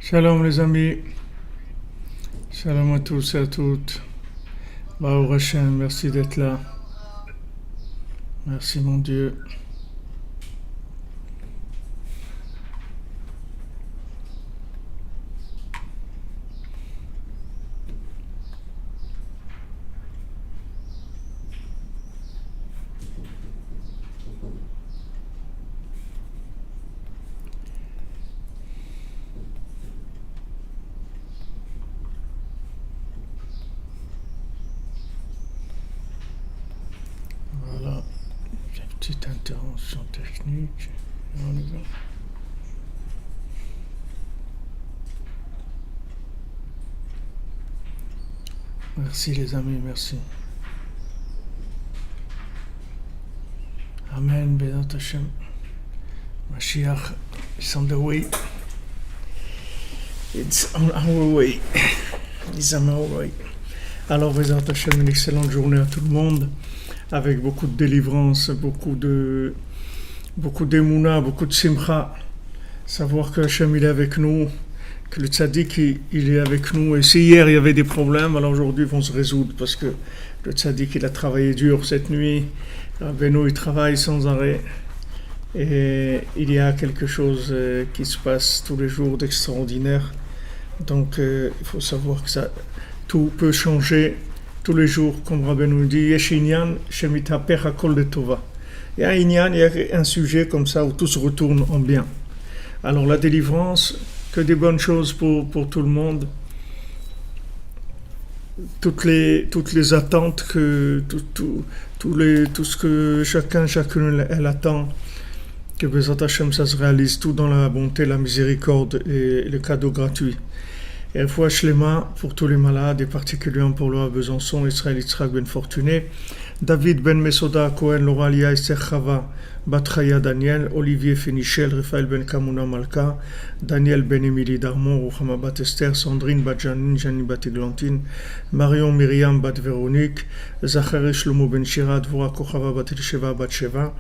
Shalom les amis, shalom à tous et à toutes. Baruch Hashem, merci d'être là. Merci mon Dieu. Voilà, une petite intervention technique. On y va. Merci les amis, merci. Amen, Bezat Hashem. Mashiach is on the way. It's on our way. It's on our way. Alors, Bezat Hashem, une excellente journée à tout le monde, avec beaucoup de délivrance, beaucoup d'émouna, beaucoup de simcha. Savoir que Hashem il est avec nous, que le tzaddik il est avec nous. Et si hier il y avait des problèmes, alors aujourd'hui ils vont se résoudre, parce que le tzaddik il a travaillé dur cette nuit. Rabbeinu il travaille sans arrêt. Et il y a quelque chose qui se passe tous les jours d'extraordinaire. Donc il faut savoir que tout peut changer tous les jours, comme Rabbeinu dit, Yesh inyan shemitaper hakol letova. Il y a un inyan, il y a un sujet comme ça où tout se retourne en bien. Alors la délivrance, que des bonnes choses pour tout le monde. Toutes les attentes, tout ce que chacune elle attend, que Bezat Hashem ça se réalise, tout dans la bonté, la miséricorde et le cadeau gratuit. Et Refoua Shlema pour tous les malades, et particulièrement pour Laura Besançon, Israël Yitzhak Ben Fortuné, David Ben Mesoda Cohen, Laura Lia Esther Chava, Batraya Daniel, Olivier Fenichel, Raphaël Ben Kamuna Malka, Daniel Ben Emily Darmon, Ruchama Bat Esther, Sandrine Bat Janine, Janine Bat Eglantine, Marion Myriam Bat Véronique, Zachary Shlomo Ben Shira, Dvora Kochava Bat Elisheva Bat Sheva,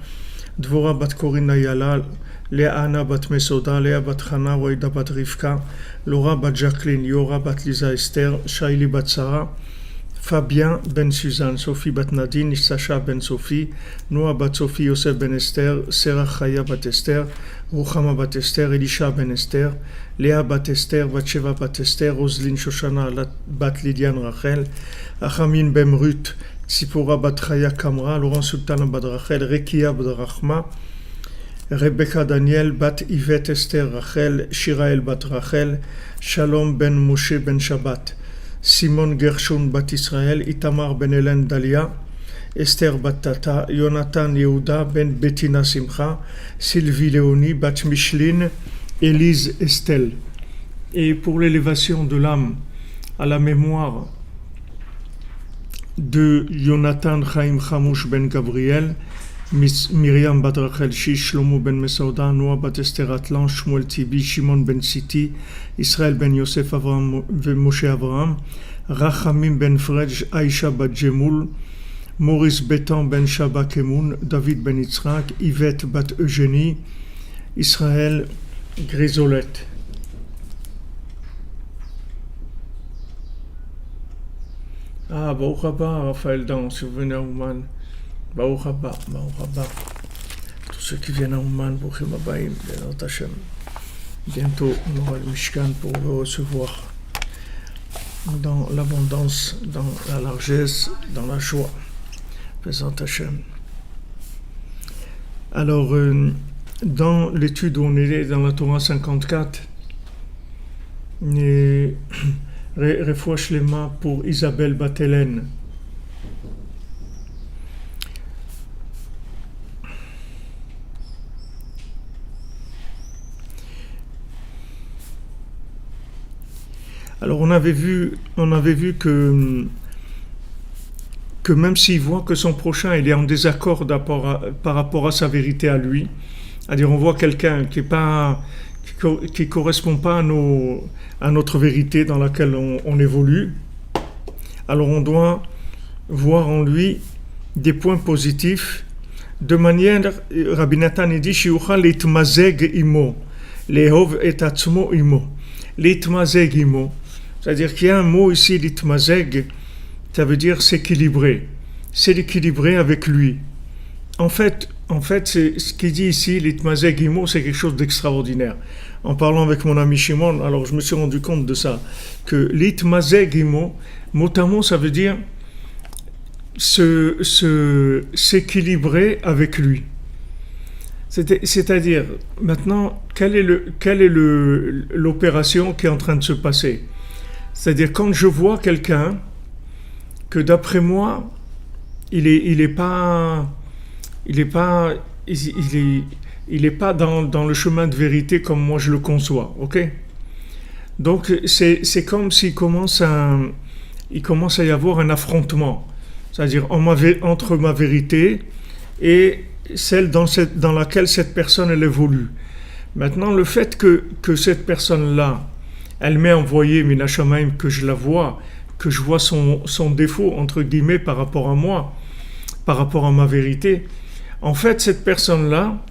Dvora Bat Corinne Ayala, Léa Anna Bat Mesoda, Léa Bat Chana, Waïda Bat Rivka, Laura Bat Jacqueline, Yora Bat Lisa Esther, Shaili Bat Sarah, Fabien Ben Suzanne, Sophie Bat Nadine, Sacha Ben Sophie, Noah Bat Sophie, Yosef Ben Esther, Sarah Chaya Bat Esther, Ruchama Bat Esther, Elisha Ben Esther, Léa Bat Esther, Batsheva Bat Esther, Roselyne Shoshana Bat Lydiane Rachel, Achamin Ben Ruth, Tzipora Bat Chaya Kamra, Laurent Sultana Bat Rachel, Rekia Bat Rachma, Rebecca Daniel Bat Yvette Esther Rachel, Shirael Bat Rachel, Shalom Ben Moshe Ben Shabbat, Simon Gershon Bat Israël, Itamar Ben Hélène Dalia, Esther Bat Tata, Jonathan Yehuda Ben Bettina Simcha, Sylvie Léonie Bat Micheline, Élise Estelle. Et pour l'élévation de l'âme à la mémoire de Jonathan Chaim Chamouch Ben Gabriel, Myriam Bat Rachel Shish, Shlomo Ben Mesauda, Noah Bat Esther Atlan, Shmuel Tibi, Shimon Ben Siti, Israël Ben Yosef Avraham Moshe Avraham, Rachamim Ben Frej, Aïcha Bat Jemoul, Maurice Bétan Ben Shaba Kemoun, David Ben Yitzhak, Yvette Bat Eugénie, Israël Grisolette. Ah, Baruch Haba, Raphaël Dan, si vous venez à Ouman. Baruch Haba, Baruch Haba. Tous ceux qui viennent à Ouman, Brouchim Habaim, Bezat Hashem. Bientôt, on aura le Mishkan pour vous recevoir dans l'abondance, dans la largesse, dans la joie. Bezat Hashem. Alors, dans l'étude où on est dans la Torah 54, Refoua Shlema pour Isabelle Bat-Hélène. Alors on avait vu que même s'il voit que son prochain il est en désaccord par rapport à sa vérité à lui, c'est-à-dire on voit quelqu'un qui correspond pas à notre vérité dans laquelle on évolue, alors on doit voir en lui des points positifs de manière, Rabbi Nathan dit, Shiuchal itmazeg imo, lehov et atzmo imo. l'itmazeg imo. C'est-à-dire qu'il y a un mot ici, l'itmazeg, ça veut dire s'équilibrer. C'est l'équilibrer avec lui. En fait, c'est ce qu'il dit ici, l'itmazeg imo, c'est quelque chose d'extraordinaire. En parlant avec mon ami Shimon, alors je me suis rendu compte de ça, que l'itmazeg imo, mot à mot, ça veut dire s'équilibrer avec lui. C'est-à-dire, maintenant, quelle est l'opération qui est en train de se passer? C'est-à-dire, quand je vois quelqu'un que d'après moi, il est pas dans le chemin de vérité comme moi je le conçois, ok? Donc, c'est comme s'il commence à y avoir un affrontement. C'est-à-dire entre ma vérité et celle dans laquelle cette personne elle évolue. Maintenant, le fait que cette personne-là, elle m'ait envoyé Mina Shamaim, que je la vois, que je vois son défaut, entre guillemets, par rapport à moi, par rapport à ma vérité, en fait, cette personne-là,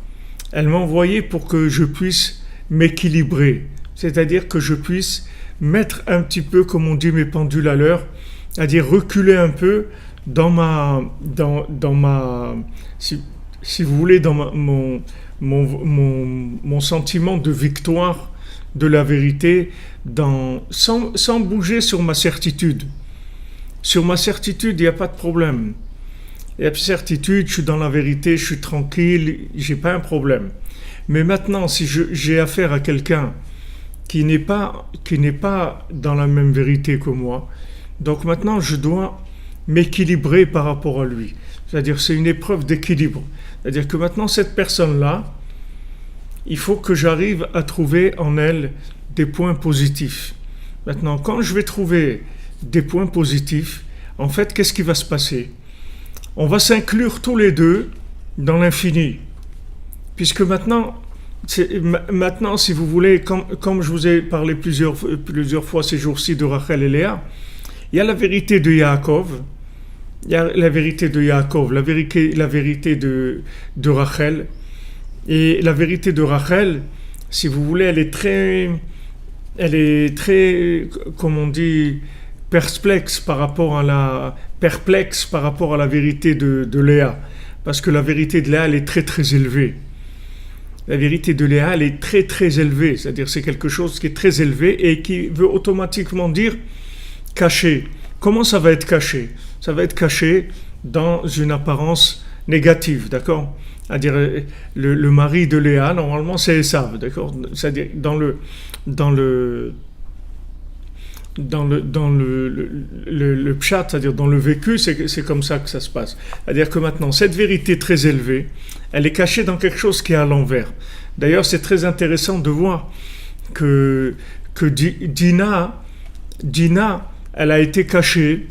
elle m'a envoyé pour que je puisse m'équilibrer. C'est-à-dire que je puisse mettre un petit peu, comme on dit, mes pendules à l'heure, c'est-à-dire reculer un peu dans ma si vous voulez, dans mon sentiment de victoire de la vérité, sans bouger sur ma certitude. Sur ma certitude, il n'y a pas de problème. Il y a certitude, je suis dans la vérité, je suis tranquille, j'ai pas un problème. Mais maintenant, si j'ai affaire à quelqu'un qui n'est pas dans la même vérité que moi, donc maintenant je dois m'équilibrer par rapport à lui. C'est-à-dire c'est une épreuve d'équilibre. C'est-à-dire que maintenant cette personne-là, il faut que j'arrive à trouver en elle des points positifs. Maintenant, quand je vais trouver des points positifs, en fait, qu'est-ce qui va se passer? On va s'inclure tous les deux dans l'infini. Puisque maintenant, si vous voulez, comme je vous ai parlé plusieurs fois ces jours-ci de Rachel et Léa, il y a la vérité de Yaakov, il y a la vérité de Yaakov, la vérité de Rachel. Et la vérité de Rachel, si vous voulez, elle est très, comme on dit, perplexe par rapport à la vérité de Léa. Parce que la vérité de Léa, elle est très très élevée. La vérité de Léa, elle est très très élevée. C'est-à-dire c'est quelque chose qui est très élevé et qui veut automatiquement dire caché. Comment ça va être caché? Ça va être caché dans une apparence négative, d'accord? C'est-à-dire le mari de Léa, normalement c'est Esav, d'accord? C'est-à-dire dans le pshat, c'est-à-dire dans le vécu, c'est comme ça que ça se passe. C'est-à-dire que maintenant, cette vérité très élevée, elle est cachée dans quelque chose qui est à l'envers. D'ailleurs, c'est très intéressant de voir que Dina, elle a été cachée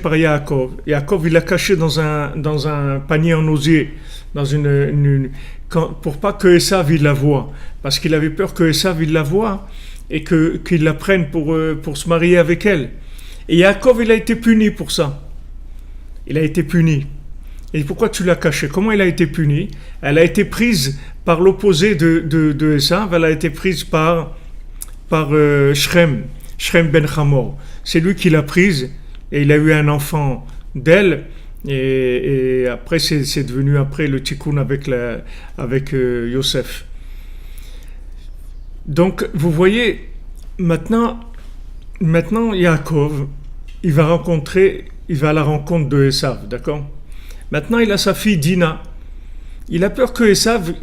par Yaakov. Yaakov, il l'a cachée dans un panier en osier, pour pas que Esav il la voie, parce qu'il avait peur que Esav il la voie et qu'il la prenne pour se marier avec elle. Et Yaakov, il a été puni pour ça. Il a été puni. Et pourquoi tu l'as caché? Comment il a été puni? Elle a été prise par l'opposé de Esav, elle a été prise par Shrem ben Hamor. C'est lui qui l'a prise et il a eu un enfant d'elle. Et après, c'est devenu après le tikkun avec Yosef. Donc, vous voyez, maintenant, Yaakov, il va à la rencontre de Esav, d'accord? Maintenant, il a sa fille Dina. Il a peur que Esav,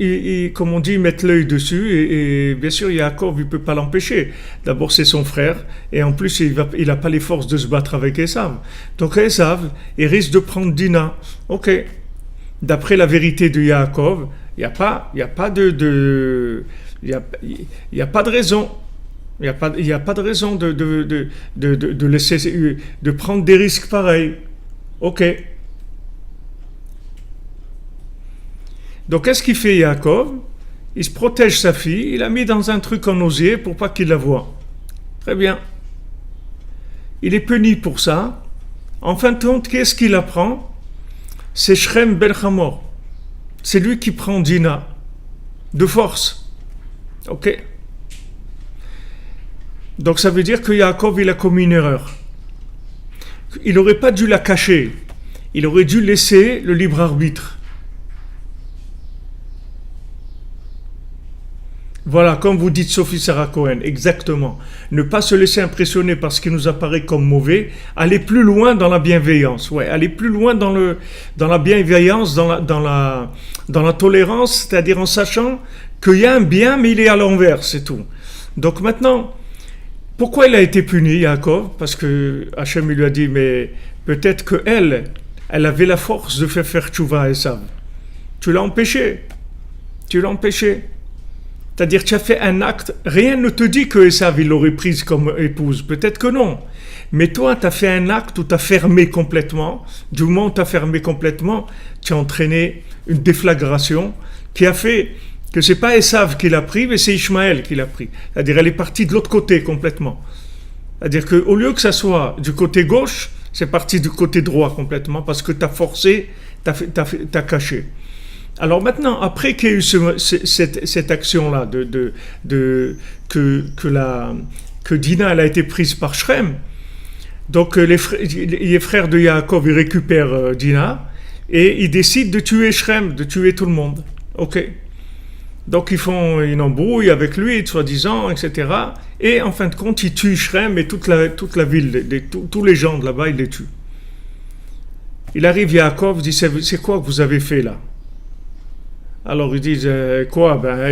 comme on dit, mette l'œil dessus, et bien sûr, Yaakov, il ne peut pas l'empêcher. D'abord, c'est son frère, et en plus, il n'a pas les forces de se battre avec Esav. Donc, Esav, il risque de prendre Dina. Ok. D'après la vérité de Yaakov, il n'y a pas de raison. Il n'y a pas de raison de laisser, de prendre des risques pareils. Ok. Donc, qu'est-ce qu'il fait Yaakov? Il se protège sa fille, il l'a mis dans un truc en osier pour pas qu'il la voie. Très bien. Il est puni pour ça. En fin de compte, qu'est-ce qu'il apprend? C'est Shrem ben Hamor. C'est lui qui prend Dina. De force. Ok. Donc ça veut dire que Yaakov, il a commis une erreur. Il n'aurait pas dû la cacher. Il aurait dû laisser le libre arbitre. Voilà, comme vous dites Sophie Sarah Cohen, exactement. Ne pas se laisser impressionner par ce qui nous apparaît comme mauvais, aller plus loin dans la bienveillance. Ouais, aller plus loin dans la bienveillance, dans la tolérance, c'est-à-dire en sachant qu'il y a un bien, mais il est à l'envers, c'est tout. Donc maintenant, pourquoi il a été puni, Yaakov? Parce que Hachem lui a dit, mais peut-être qu'elle avait la force de faire tchouva à Esav. Tu l'as empêché. C'est-à-dire, tu as fait un acte, rien ne te dit que Esav, il l'aurait prise comme épouse. Peut-être que non. Mais toi, tu as fait un acte où tu as fermé complètement. Du moment où tu as fermé complètement, tu as entraîné une déflagration qui a fait que c'est pas Esav qui l'a pris, mais c'est Ishmaël qui l'a pris. C'est-à-dire, elle est partie de l'autre côté complètement. C'est-à-dire qu'au lieu que ça soit du côté gauche, c'est parti du côté droit complètement parce que tu as forcé, tu as caché. Alors maintenant, après qu'il y ait eu cette action-là que Dina elle a été prise par Shrem, donc les frères de Yaakov ils récupèrent Dina et ils décident de tuer Shrem, de tuer tout le monde. Ok. Donc ils font une embrouille avec lui, soi-disant, etc. Et en fin de compte, ils tuent Shrem et toute la ville, tous les gens de là-bas, ils les tuent. Il arrive Yaakov, dit c'est quoi que vous avez fait là? Alors ils disent quoi? Ben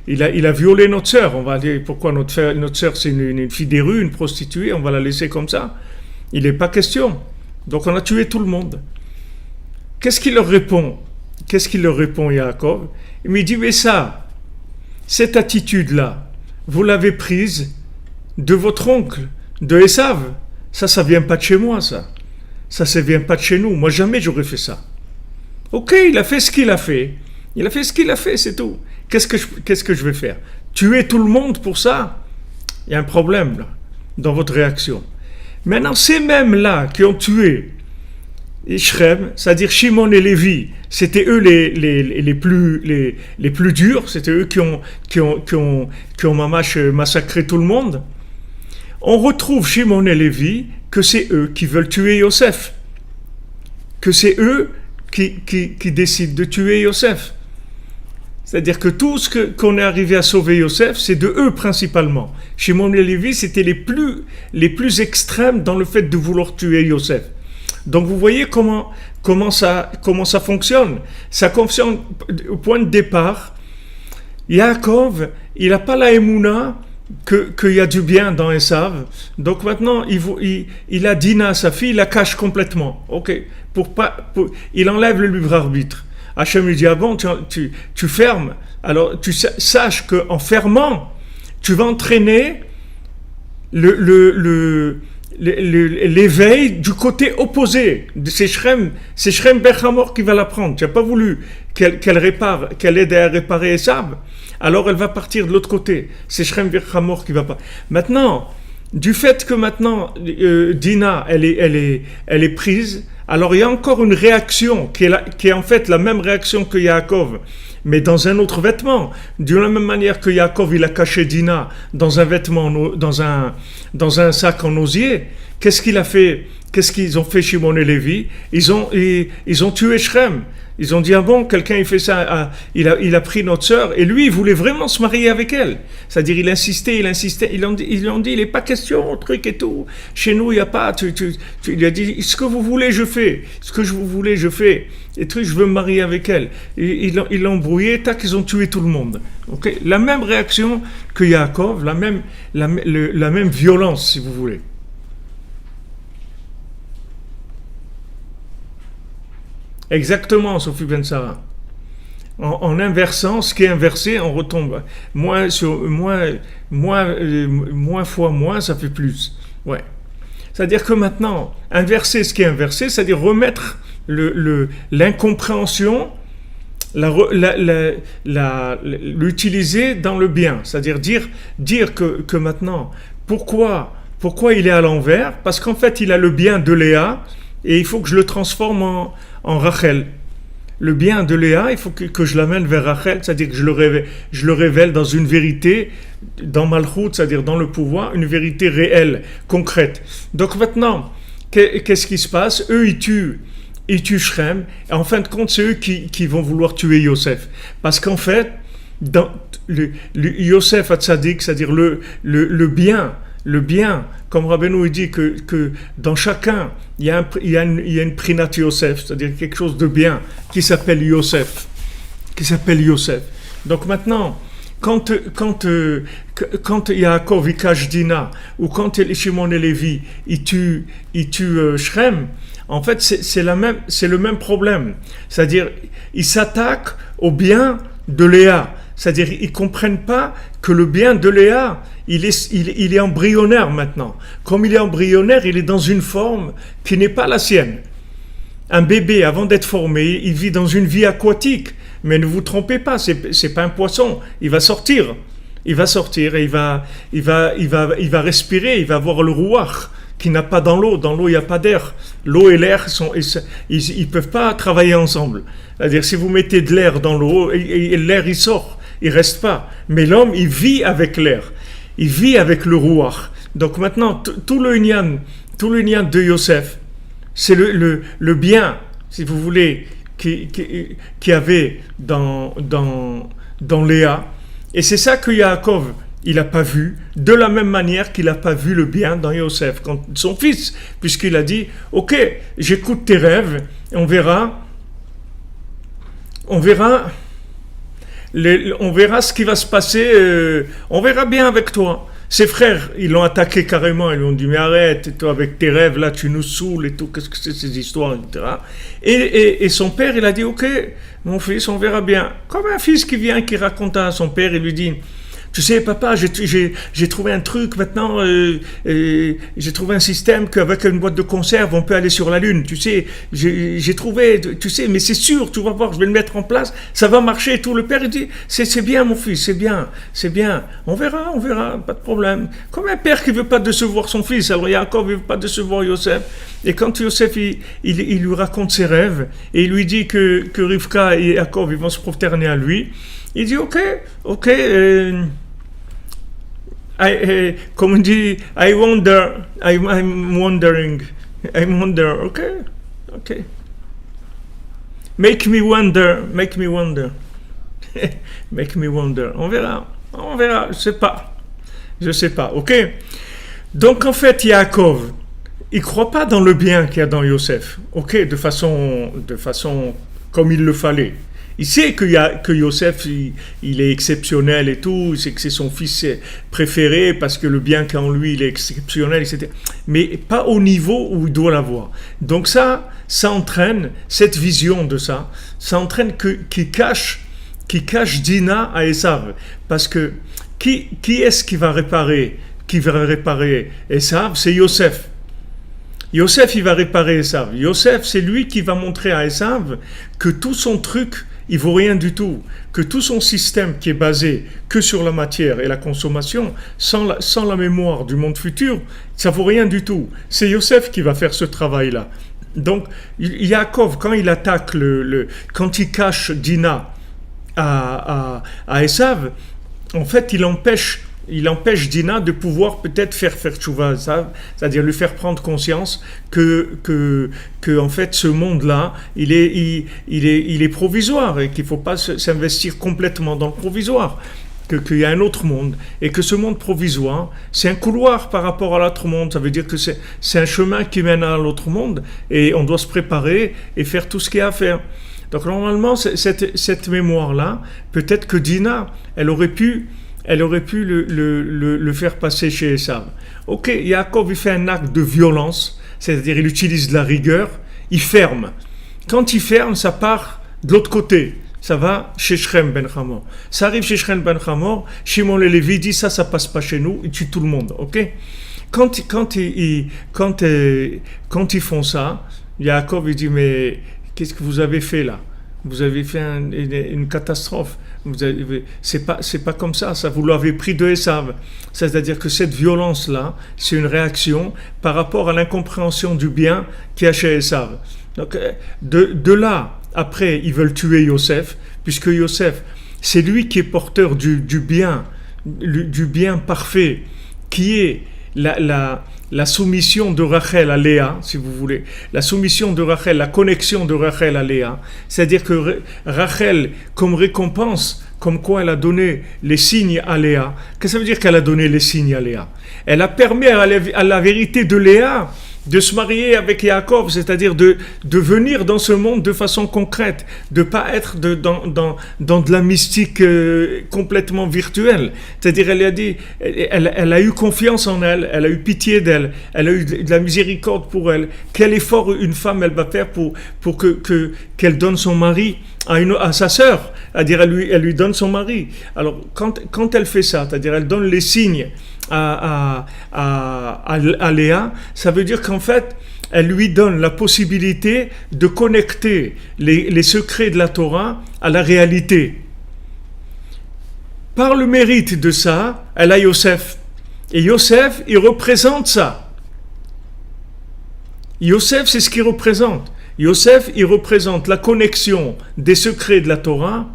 il a violé notre sœur. On va dire pourquoi notre sœur c'est une fille des rues, une prostituée. On va la laisser comme ça? Il n'est pas question. Donc on a tué tout le monde. Qu'est-ce qu'il leur répond Yaakov? Il me dit mais cette attitude là, vous l'avez prise de votre oncle, de Esav. Ça vient pas de chez moi ça. Ça vient pas de chez nous. Moi jamais j'aurais fait ça. Ok, il a fait ce qu'il a fait. Il a fait ce qu'il a fait, c'est tout. Qu'est-ce que je vais faire? Tuer tout le monde pour ça? Il y a un problème là, dans votre réaction. Maintenant, ces mêmes-là qui ont tué Shrem, c'est-à-dire Shimon et Lévi, c'était eux les plus durs, c'était eux qui ont massacré tout le monde. On retrouve Shimon et Lévi que c'est eux qui veulent tuer Yosef. Que c'est eux qui décident de tuer Yosef. C'est-à-dire que tout ce qu'on est arrivé à sauver Yosef, c'est de eux principalement. Shimon et Lévi, c'était les plus extrêmes dans le fait de vouloir tuer Yosef. Donc vous voyez comment ça fonctionne. Ça fonctionne au point de départ. Yaakov, il n'a pas la émouna qu'il y a du bien dans Esav. Donc maintenant, il a Dina, sa fille, il la cache complètement. Ok, il enlève le libre arbitre. Hachem lui dit, ah bon, tu fermes. Alors tu saches qu'en fermant, tu vas entraîner l'éveil du côté opposé. C'est Shrem Bech Hamor qui va la prendre. Tu n'as pas voulu qu'elle aide à réparer Esav. Alors elle va partir de l'autre côté. C'est Shrem Bech Hamor qui va pas. Maintenant, du fait que maintenant Dina, elle est prise, alors il y a encore une réaction qui est en fait la même réaction que Yaakov, mais dans un autre vêtement. De la même manière que Yaakov, il a caché Dina dans un vêtement, dans un sac en osier. Qu'est-ce qu'il a fait? Qu'est-ce qu'ils ont fait Shimon et Lévi? Ils ont tué Shrem. Ils ont dit, ah bon, quelqu'un il fait ça, il a pris notre sœur, et lui il voulait vraiment se marier avec elle. C'est-à-dire il insistait, ils lui ont dit, il n'est pas question, truc et tout. Chez nous il n'y a pas, il a dit, ce que vous voulez je fais, ce que vous voulez je fais. Et truc, je veux me marier avec elle. Et ils l'ont embrouillé, tac, ils ont tué tout le monde. Okay? La même réaction que Yaakov, la même violence si vous voulez. Exactement, Sophie Ben Sarah. En inversant, ce qui est inversé, on retombe. Moins fois moins, ça fait plus. Ouais. C'est-à-dire que maintenant, inverser ce qui est inversé, c'est-à-dire remettre l'incompréhension, l'utiliser dans le bien. C'est-à-dire dire que maintenant, pourquoi il est à l'envers? Parce qu'en fait, il a le bien de Léa, et il faut que je le transforme en Rachel. Le bien de Léa, il faut que je l'amène vers Rachel, c'est-à-dire que je le révèle dans une vérité, dans Malchut, c'est-à-dire dans le pouvoir, une vérité réelle, concrète. Donc maintenant, qu'est-ce qui se passe? Eux, ils tuent Shrem, et en fin de compte, c'est eux qui vont vouloir tuer Yosef. Parce qu'en fait, dans le Yosef Hatzadik, c'est-à-dire le bien, comme Rabbeinu dit que dans chacun, il y a une Prinat Yosef, c'est-à-dire quelque chose de bien, qui s'appelle Yosef. Donc maintenant, quand Yaakov il cache Dina, ou quand Shimon et Lévi ils tuent Shrem, en fait c'est le même problème. C'est-à-dire, ils s'attaquent au bien de Léa. C'est-à-dire, ils ne comprennent pas que le bien de Léa, il est embryonnaire maintenant. Comme il est embryonnaire, il est dans une forme qui n'est pas la sienne. Un bébé, avant d'être formé, il vit dans une vie aquatique. Mais ne vous trompez pas, c'est pas un poisson. Il va sortir et il va respirer, il va avoir le rouach qui n'a pas dans l'eau. Dans l'eau, il n'y a pas d'air. L'eau et l'air, ils peuvent pas travailler ensemble. C'est-à-dire, si vous mettez de l'air dans l'eau, et l'air, il sort. Il reste pas. Mais l'homme, il vit avec l'air. Il vit avec le rouach. Donc maintenant, tout le Inyan de Yosef, c'est le bien, si vous voulez, qui avait dans Léa. Et c'est ça que Yaakov, il n'a pas vu, de la même manière qu'il n'a pas vu le bien dans Yosef, quand son fils, puisqu'il a dit, ok, j'écoute tes rêves, on verra ce qui va se passer, on verra bien avec toi. Ses frères, ils l'ont attaqué carrément, ils lui ont dit, mais arrête, toi avec tes rêves, là tu nous saoules et tout, qu'est-ce que c'est ces histoires, etc. Et son père, il a dit, ok, mon fils, on verra bien. Comme un fils qui vient, qui raconte à son père, il lui dit, tu sais, papa, j'ai trouvé un truc maintenant, j'ai trouvé un système qu'avec une boîte de conserve, on peut aller sur la Lune. Tu sais, j'ai trouvé, tu sais, mais c'est sûr, tu vas voir, je vais le mettre en place, ça va marcher et tout. Le père, il dit, c'est bien, mon fils, c'est bien. On verra, pas de problème. Comme un père qui veut pas décevoir son fils, alors Yaakov, il veut pas décevoir Yosef. Et quand Yosef, il lui raconte ses rêves, et il lui dit que Rivka et Yaakov, ils vont se prosterner à lui, il dit, ok, comme on dit, I'm wondering, ok. Make me wonder. Make me wonder. On verra, je sais pas, ok. Donc en fait, Yaakov, il croit pas dans le bien qu'il y a dans Yosef, ok, de façon comme il le fallait. Il sait que Yosef, il est exceptionnel et tout, il sait que c'est son fils préféré parce que le bien qu'il a en lui, il est exceptionnel, etc. Mais pas au niveau où il doit l'avoir. Donc ça entraîne, cette vision de ça entraîne qui cache Dina à Esav. Parce que qui est-ce qui va réparer Esav? C'est Yosef. Yosef, il va réparer Esav. Yosef, c'est lui qui va montrer à Esav que tout son truc, il vaut rien du tout, que tout son système qui est basé que sur la matière et la consommation, sans la mémoire du monde futur, ça vaut rien du tout. C'est Yosef qui va faire ce travail-là. Donc, Yaakov, quand il attaque quand il cache Dina à Esav, en fait, il empêche Dina de pouvoir peut-être faire tchouva, c'est-à-dire lui faire prendre conscience que en fait ce monde-là, il est provisoire et qu'il ne faut pas s'investir complètement dans le provisoire, qu'il y a un autre monde et que ce monde provisoire, c'est un couloir par rapport à l'autre monde. Ça veut dire que c'est un chemin qui mène à l'autre monde et on doit se préparer et faire tout ce qu'il y a à faire. Donc normalement, cette mémoire-là, peut-être que Dina, elle aurait pu le faire passer chez Esav. Ok, Yaakov, il fait un acte de violence, c'est-à-dire il utilise de la rigueur, il ferme. Quand il ferme, ça part de l'autre côté. Ça va chez Shrem ben Hamor. Ça arrive chez Shrem ben Hamor, Shimon et Lévi dit ça passe pas chez nous, il tue tout le monde, ok? Quand ils font ça, Yaakov il dit mais qu'est-ce que vous avez fait là? Vous avez fait une catastrophe. C'est pas comme ça. Vous l'avez pris de Esav. C'est-à-dire que cette violence-là, c'est une réaction par rapport à l'incompréhension du bien qu'il y a chez Esav. Donc, de là après, ils veulent tuer Yosef, puisque Yosef, c'est lui qui est porteur du bien parfait, qui est la soumission de Rachel à Léa, si vous voulez, la soumission de Rachel, la connexion de Rachel à Léa, c'est-à-dire que Rachel, comme récompense, comme quoi elle a donné les signes à Léa. Qu'est-ce que ça veut dire qu'elle a donné les signes à Léa? Elle a permis à la vérité de Léa de se marier avec Yaakov, c'est-à-dire de venir dans ce monde de façon concrète, de ne pas être dans de la mystique complètement virtuelle. C'est-à-dire, elle a dit, elle a eu confiance en elle, elle a eu pitié d'elle, elle a eu de la miséricorde pour elle. Quel effort une femme elle va faire pour qu'elle donne son mari à sa sœur, c'est-à-dire elle lui donne son mari. Alors quand elle fait ça, c'est-à-dire elle donne les signes à Léa, ça veut dire qu'en fait elle lui donne la possibilité de connecter les secrets de la Torah à la réalité. Par le mérite de ça, elle a Yosef, et Yosef il représente ça. Yosef, c'est ce qu'il représente. Yosef, il représente la connexion des secrets de la Torah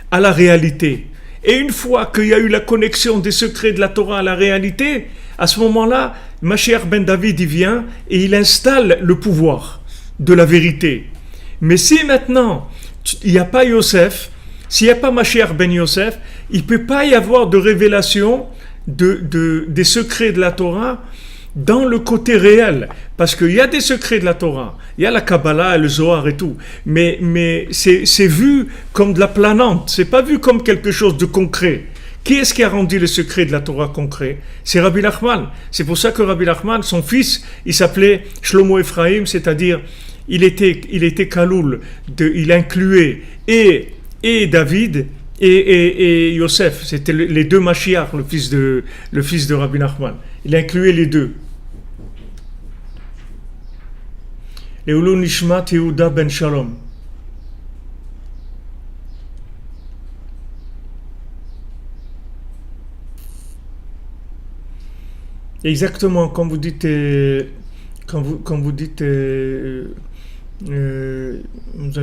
à la réalité. Et une fois qu'il y a eu la connexion des secrets de la Torah à la réalité, à ce moment-là, Mashiach ben David, il vient et il installe le pouvoir de la vérité. Mais si maintenant, il n'y a pas Yosef, s'il n'y a pas Mashiach ben Yosef, il ne peut pas y avoir de révélation des secrets de la Torah dans le côté réel, parce qu'il y a des secrets de la Torah, il y a la Kabbalah, le Zohar et tout, mais c'est vu comme de la planante, c'est pas vu comme quelque chose de concret. Qui est-ce qui a rendu le secret de la Torah concret? C'est Rabbi Nachman. C'est pour ça que Rabbi Nachman, son fils, il s'appelait Shlomo Ephraim, c'est-à-dire il était Kaloul, il incluait et David et Yosef, c'était les deux Mashiach, le fils de Rabbi Nachman. Il incluait les deux. Leulu Nishmat Yehuda ben Shalom. Exactement, quand vous dites, Mzal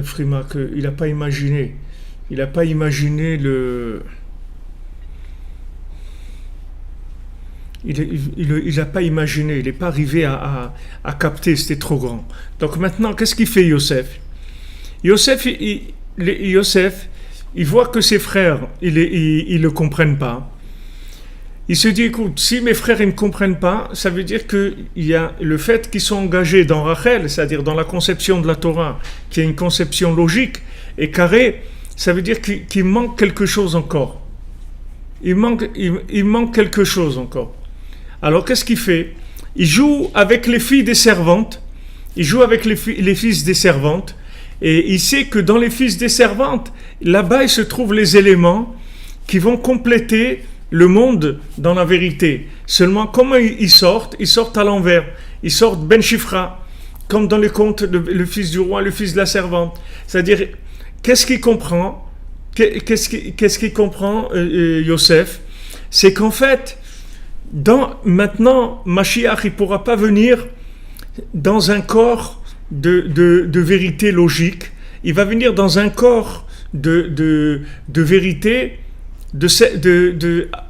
Frima, qu'il n'a pas imaginé, il n'a pas imaginé, il n'est pas arrivé à capter, c'était trop grand. Donc maintenant, qu'est-ce qu'il fait Yosef? Yosef, il voit que ses frères, ils le comprennent pas. Il se dit, écoute, si mes frères ils ne comprennent pas, ça veut dire qu'il y a le fait qu'ils sont engagés dans Rachel, c'est-à-dire dans la conception de la Torah, qui est une conception logique et carrée, ça veut dire qu'il manque quelque chose encore. Il manque quelque chose encore. Alors qu'est-ce qu'il fait? Il joue avec les filles des servantes, il joue avec les fils des servantes, et il sait que dans les fils des servantes, là-bas il se trouvent les éléments qui vont compléter le monde dans la vérité. Seulement, comment ils sortent à l'envers. Ils sortent Ben Shifra, comme dans les contes, le fils du roi, le fils de la servante. C'est-à-dire, qu'est-ce qu'il comprend? Qu'est-ce qu'il comprend, Yosef? C'est qu'en fait, maintenant, Mashiach, il ne pourra pas venir dans un corps de vérité logique. Il va venir dans un corps de vérité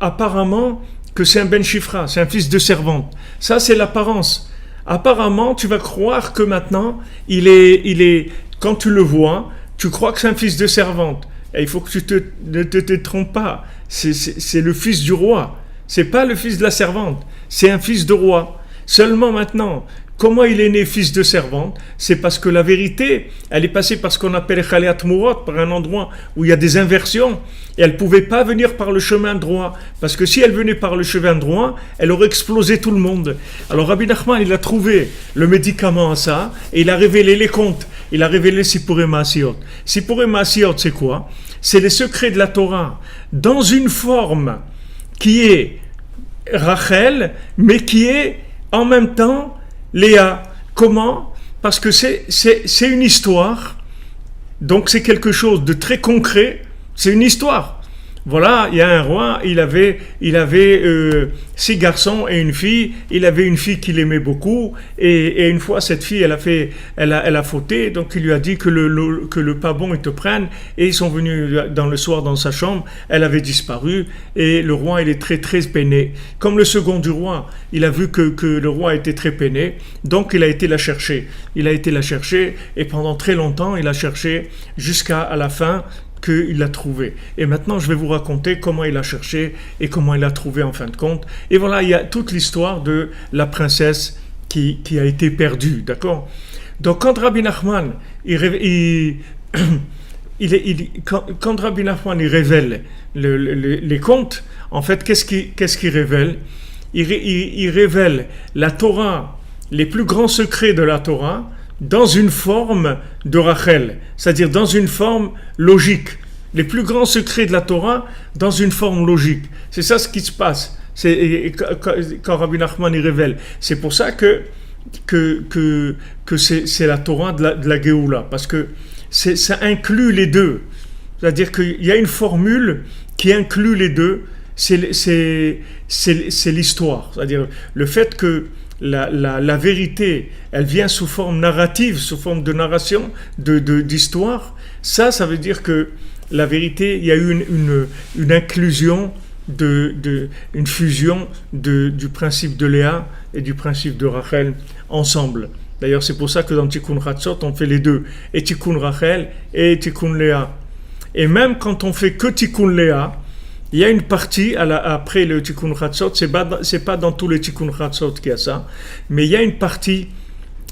apparemment que c'est un Ben Shifra, c'est un fils de servante. Ça, c'est l'apparence. Apparemment, tu vas croire que maintenant, il est, quand tu le vois, tu crois que c'est un fils de servante. Et il faut que tu ne te trompes pas. C'est le fils du roi. C'est pas le fils de la servante. C'est un fils de roi. Seulement maintenant, comment il est né fils de servante? C'est parce que la vérité, elle est passée par ce qu'on appelle Chaliat Mourot, par un endroit où il y a des inversions. Et elle ne pouvait pas venir par le chemin droit. Parce que si elle venait par le chemin droit, elle aurait explosé tout le monde. Alors Rabbi Nachman, il a trouvé le médicament à ça, et il a révélé les contes. Il a révélé Sipurei Maasiyot. Sipurei Maasiyot, c'est quoi? C'est les secrets de la Torah, dans une forme qui est Rachel, mais qui est en même temps Léa. Comment? Parce que c'est une histoire, donc c'est quelque chose de très concret, c'est une histoire. voilà, il y a un roi, il avait 6 garçons et une fille. Il avait une fille qu'il aimait beaucoup, et une fois cette fille, elle a fauté, donc il lui a dit que le pas bon il te prenne, et ils sont venus dans le soir dans sa chambre. Elle avait disparu, et le roi il est très très peiné. Comme le second du roi, il a vu que le roi était très peiné, donc il a été la chercher. Il a été la chercher, et pendant très longtemps il a cherché jusqu'à la fin qu'il l'a trouvé. Et maintenant, je vais vous raconter comment il a cherché et comment il l'a trouvé en fin de compte. Et voilà, il y a toute l'histoire de la princesse qui a été perdue, d'accord? Donc, quand Rabbi Nachman, quand Rabbi Nachman il révèle les contes, en fait, qu'est-ce qu'il révèle? Il révèle la Torah, les plus grands secrets de la Torah, dans une forme de Rachel, c'est-à-dire dans une forme logique. Les plus grands secrets de la Torah dans une forme logique. C'est ça ce qui se passe. Quand Rabbi Nachman y révèle. C'est pour ça que c'est la Torah de la Géoula, parce que ça inclut les deux. C'est-à-dire qu'il y a une formule qui inclut les deux. C'est l'histoire. C'est-à-dire le fait que la vérité, elle vient sous forme narrative, sous forme de narration, d'histoire. Ça veut dire que la vérité, il y a eu une inclusion, une fusion du principe de Léa et du principe de Rachel ensemble. D'ailleurs, c'est pour ça que dans Tikkun Chatzot, on fait les deux, et Tikkun Rachel et Tikkun Léa. Et même quand on fait que Tikkun Léa, il y a une partie, après le Tikkun Chatzot, c'est pas dans tous les Tikkun Chatzot qu'il y a ça, mais il y a une partie,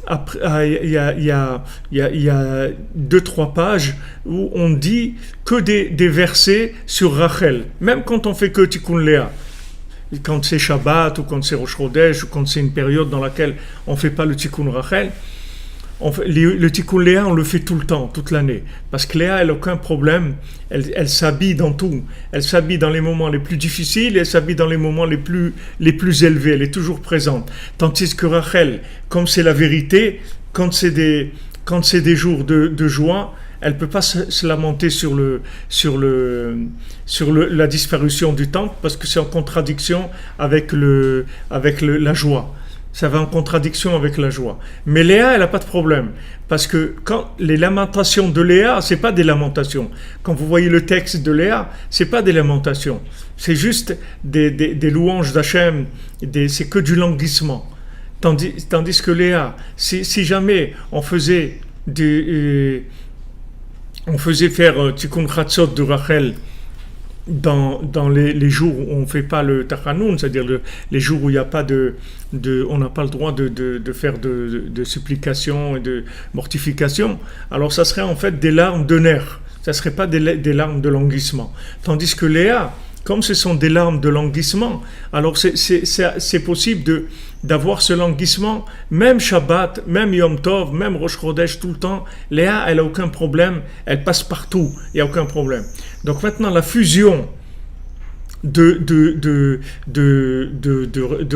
il y a 2-3 pages où on dit que des versets sur Rachel, même quand on fait que Tikkun Léa. Quand c'est Shabbat, ou quand c'est Rosh Chodesh, ou quand c'est une période dans laquelle on ne fait pas le Tikkun Rachel, le Tikkun Léa, on le fait tout le temps, toute l'année. Parce que Léa, elle n'a aucun problème. Elle s'habille dans tout. Elle s'habille dans les moments les plus difficiles, et elle s'habille dans les moments les plus élevés. Elle est toujours présente. Tandis que Rachel, comme c'est la vérité, quand c'est des jours de joie, elle ne peut pas se lamenter sur la disparition du temple, parce que c'est en contradiction avec la joie. Ça va en contradiction avec la joie. Mais Léa, elle n'a pas de problème. Parce que quand les lamentations de Léa, ce n'est pas des lamentations. Quand vous voyez le texte de Léa, ce n'est pas des lamentations. C'est juste des louanges d'Hachem. C'est que du languissement. Tandis que Léa, si jamais on faisait faire Tikkun Chatzot de Rachel dans les jours où on ne fait pas le Tachanoun, c'est-à-dire les jours où il n'y a pas on n'a pas le droit de faire de supplication et de mortification, alors ça serait en fait des larmes de nerfs, ça ne serait pas des larmes de languissement. Tandis que Léa, comme ce sont des larmes de languissement, alors c'est possible d'avoir ce languissement, même Shabbat, même Yom Tov, même Rosh Chodesh, tout le temps. Léa, elle n'a aucun problème, elle passe partout, il n'y a aucun problème. Donc maintenant, la fusion de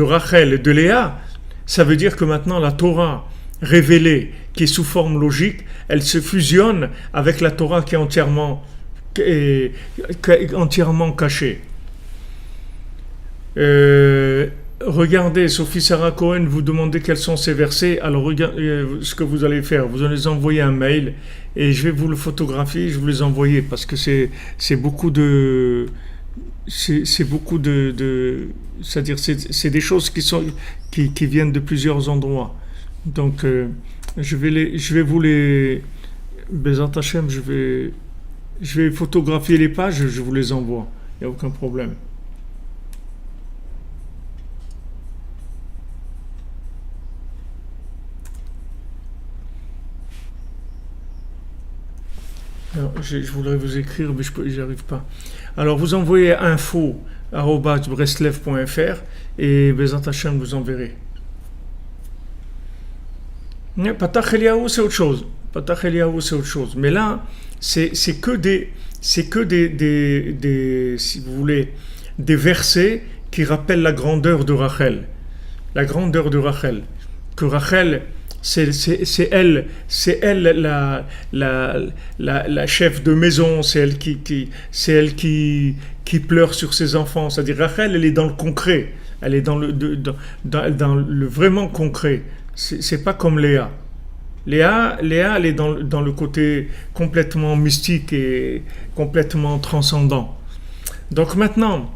Rachel et de Léa, ça veut dire que maintenant la Torah révélée, qui est sous forme logique, elle se fusionne avec la Torah qui est entièrement cachée. Regardez, Sophie Sarah Cohen vous demandez quels sont ces versets. Alors regardez ce que vous allez faire. Vous allez envoyer un mail et je vais vous le photographier. Je vais vous les envoyer parce que c'est beaucoup de c'est-à-dire c'est des choses qui viennent de plusieurs endroits. Donc je vais vous les Bezat Hashem, je vais photographier les pages, je vous les envoie. Il n'y a aucun problème. Alors, je voudrais vous écrire, mais j'y arrive pas. Alors, vous envoyez info@breslev.fr et Bezat Hashem vous enverrez. Patach Eliyahu, c'est autre chose. Patach Eliyahu, c'est autre chose. Mais là, c'est que des, si vous voulez, des versets qui rappellent la grandeur de Rachel. La grandeur de Rachel. Que Rachel, c'est elle la chef de maison, c'est elle qui pleure sur ses enfants. C'est-à-dire Rachel, elle est dans le concret, elle est dans le vraiment concret. C'est pas comme Léa. Léa, elle est dans le côté complètement mystique et complètement transcendant. Donc maintenant,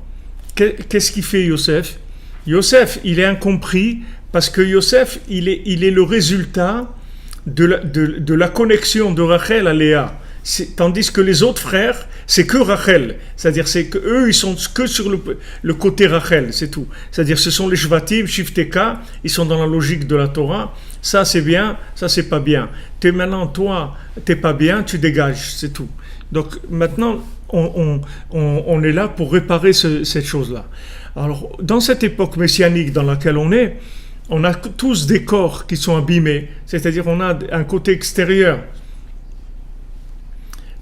qu'est-ce qu'il fait Yosef? Yosef, il est incompris parce que Yosef, il est le résultat de la connexion de Rachel à Léa. Tandis que les autres frères, c'est que Rachel. C'est-à-dire, c'est que eux, ils sont que sur le côté Rachel, c'est tout. C'est-à-dire, ce sont les Shvatim, Shifteka, ils sont dans la logique de la Torah. Ça, c'est bien, ça, c'est pas bien. Maintenant, toi, t'es pas bien, tu dégages, c'est tout. Donc, maintenant, on est là pour réparer cette chose-là. Alors, dans cette époque messianique dans laquelle on a tous des corps qui sont abîmés. C'est-à-dire, on a un côté extérieur.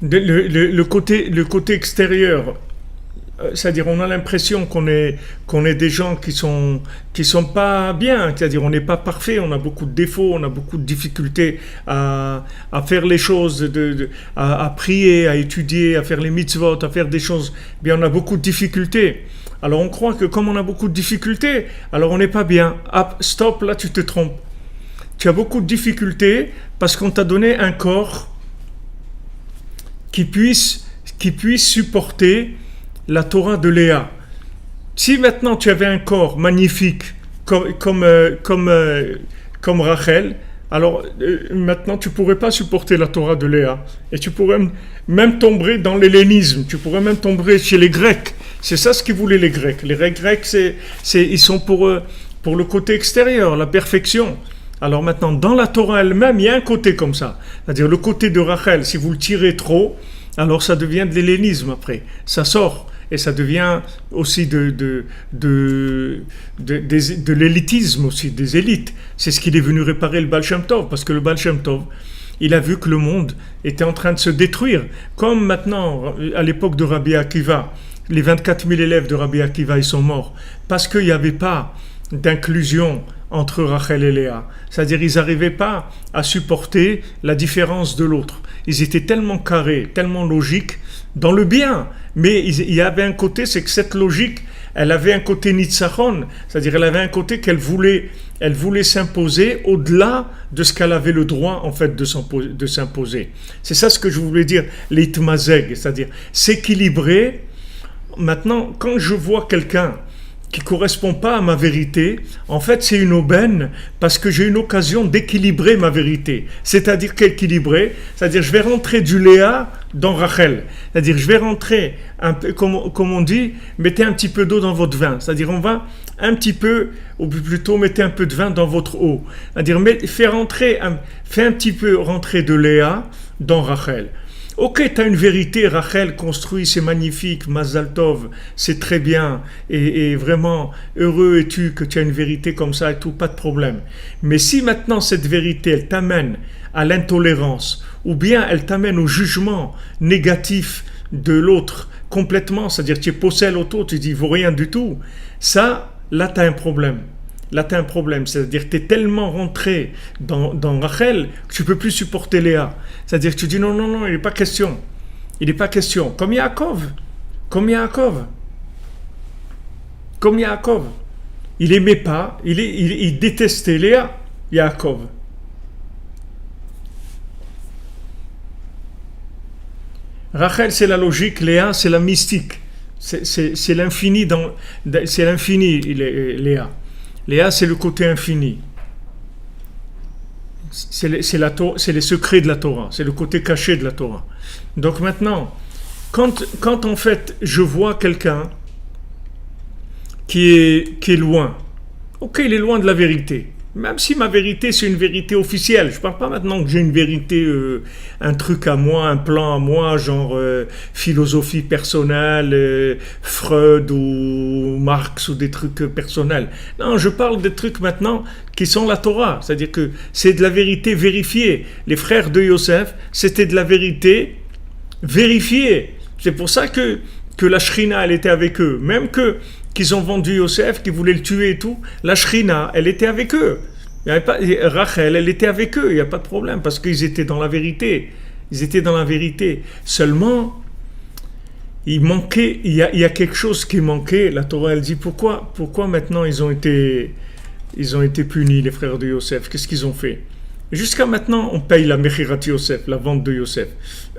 Le côté extérieur, c'est-à-dire on a l'impression qu'on est des gens qui sont pas bien, c'est-à-dire on n'est pas parfait, on a beaucoup de défauts, on a beaucoup de difficultés à faire les choses, à prier, à étudier, à faire les mitzvot, à faire des choses. Bien, on a beaucoup de difficultés. Alors on croit que comme on a beaucoup de difficultés, alors on n'est pas bien. Ah, stop, là tu te trompes. Tu as beaucoup de difficultés parce qu'on t'a donné un corps qui puisse supporter la Torah de Léa. Si maintenant tu avais un corps magnifique comme Rachel, alors maintenant tu pourrais pas supporter la Torah de Léa et tu pourrais même tomber dans l'hellénisme, tu pourrais même tomber chez les Grecs. C'est ça ce qu'ils voulaient les Grecs. Les Grecs, ils sont pour le côté extérieur, la perfection. Alors maintenant, dans la Torah elle-même, il y a un côté comme ça. C'est-à-dire le côté de Rachel, si vous le tirez trop, alors ça devient de l'hellénisme après. Ça sort et ça devient aussi de l'élitisme aussi, des élites. C'est ce qu'il est venu réparer le Baal Shem Tov, parce que le Baal Shem Tov, il a vu que le monde était en train de se détruire. Comme maintenant, à l'époque de Rabbi Akiva, les 24 000 élèves de Rabbi Akiva, ils sont morts, parce qu'il n'y avait pas d'inclusion entre Rachel et Léa. C'est-à-dire, ils n'arrivaient pas à supporter la différence de l'autre. Ils étaient tellement carrés, tellement logiques, dans le bien. Mais il y avait un côté, c'est que cette logique, elle avait un côté nitzachon, c'est-à-dire elle avait un côté qu'elle voulait s'imposer au-delà de ce qu'elle avait le droit, en fait, de s'imposer. C'est ça ce que je voulais dire, l'itmazeg, c'est-à-dire s'équilibrer. Maintenant, quand je vois quelqu'un qui ne correspond pas à ma vérité, en fait, c'est une aubaine parce que j'ai une occasion d'équilibrer ma vérité. C'est-à-dire qu'équilibrer, c'est-à-dire je vais rentrer du Léa dans Rachel. C'est-à-dire je vais rentrer, un peu, comme on dit, mettez un petit peu d'eau dans votre vin. C'est-à-dire on va un petit peu, ou plutôt mettez un peu de vin dans votre eau. C'est-à-dire fais un petit peu rentrer de Léa dans Rachel. Ok, tu as une vérité, Rachel construit, c'est magnifique, Mazal Tov, c'est très bien, et vraiment heureux es-tu que tu as une vérité comme ça et tout, pas de problème. Mais si maintenant cette vérité, elle t'amène à l'intolérance, ou bien elle t'amène au jugement négatif de l'autre complètement, c'est-à-dire tu es possède l'autre, tu dis il vaut rien du tout, ça, là tu as un problème. Là, tu as un problème, c'est-à-dire que tu es tellement rentré dans Rachel que tu ne peux plus supporter Léa. C'est-à-dire que tu dis non, il n'est pas question. Il n'est pas question. Comme Yaakov. Il n'aimait pas, il détestait Léa, Yaakov. Rachel, c'est la logique, Léa, c'est la mystique. C'est l'infini, c'est l'infini, Léa. Léa, c'est le côté infini. C'est les secrets de la Torah. C'est le côté caché de la Torah. Donc maintenant, quand en fait je vois quelqu'un qui est loin, ok, il est loin de la vérité. Même si ma vérité, c'est une vérité officielle. Je ne parle pas maintenant que j'ai une vérité, un truc à moi, un plan à moi, genre philosophie personnelle, Freud ou Marx ou des trucs personnels. Non, je parle des trucs maintenant qui sont la Torah. C'est-à-dire que c'est de la vérité vérifiée. Les frères de Yosef, c'était de la vérité vérifiée. C'est pour ça que la Shrina, elle était avec eux. Même qu'ils ont vendu Yosef, qu'ils voulaient le tuer et tout, la Shrina, elle était avec eux. Il y avait pas, Rachel, elle était avec eux, il n'y a pas de problème, parce qu'ils étaient dans la vérité. Ils étaient dans la vérité. Seulement, il manquait, il y a quelque chose qui manquait. La Torah, elle dit pourquoi maintenant ils ont été punis, les frères de Yosef. Qu'est-ce qu'ils ont fait? Jusqu'à maintenant, on paye la Mechirat Yosef, la vente de Yosef.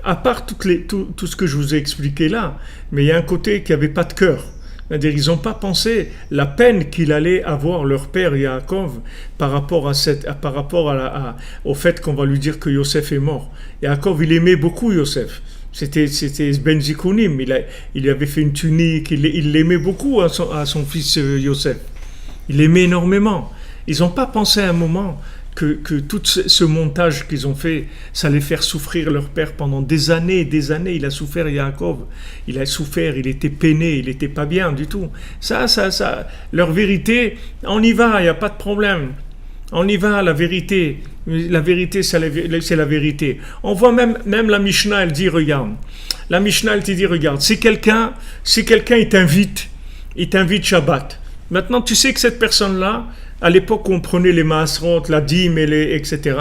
À part tout ce que je vous ai expliqué là, mais il y a un côté qui n'avait pas de cœur. C'est-à-dire, ils n'ont pas pensé la peine qu'il allait avoir leur père Yaakov par rapport au fait qu'on va lui dire que Yosef est mort. Yaakov, il aimait beaucoup Yosef. C'était Ben Zikunim, il avait fait une tunique, il l'aimait beaucoup à son fils Yosef. Il l'aimait énormément. Ils n'ont pas pensé à un moment que tout ce montage qu'ils ont fait, ça allait faire souffrir leur père pendant des années et des années. Il a souffert, Yaakov. Il a souffert, il était peiné, il n'était pas bien du tout. Ça, leur vérité, on y va, il n'y a pas de problème. On y va, la vérité. La vérité, c'est la vérité. On voit même la Mishnah, elle dit, regarde. La Mishnah, elle te dit, regarde, si quelqu'un il t'invite Shabbat. Maintenant, tu sais que cette personne-là, à l'époque où on prenait les maasrot, la dîme, etc.,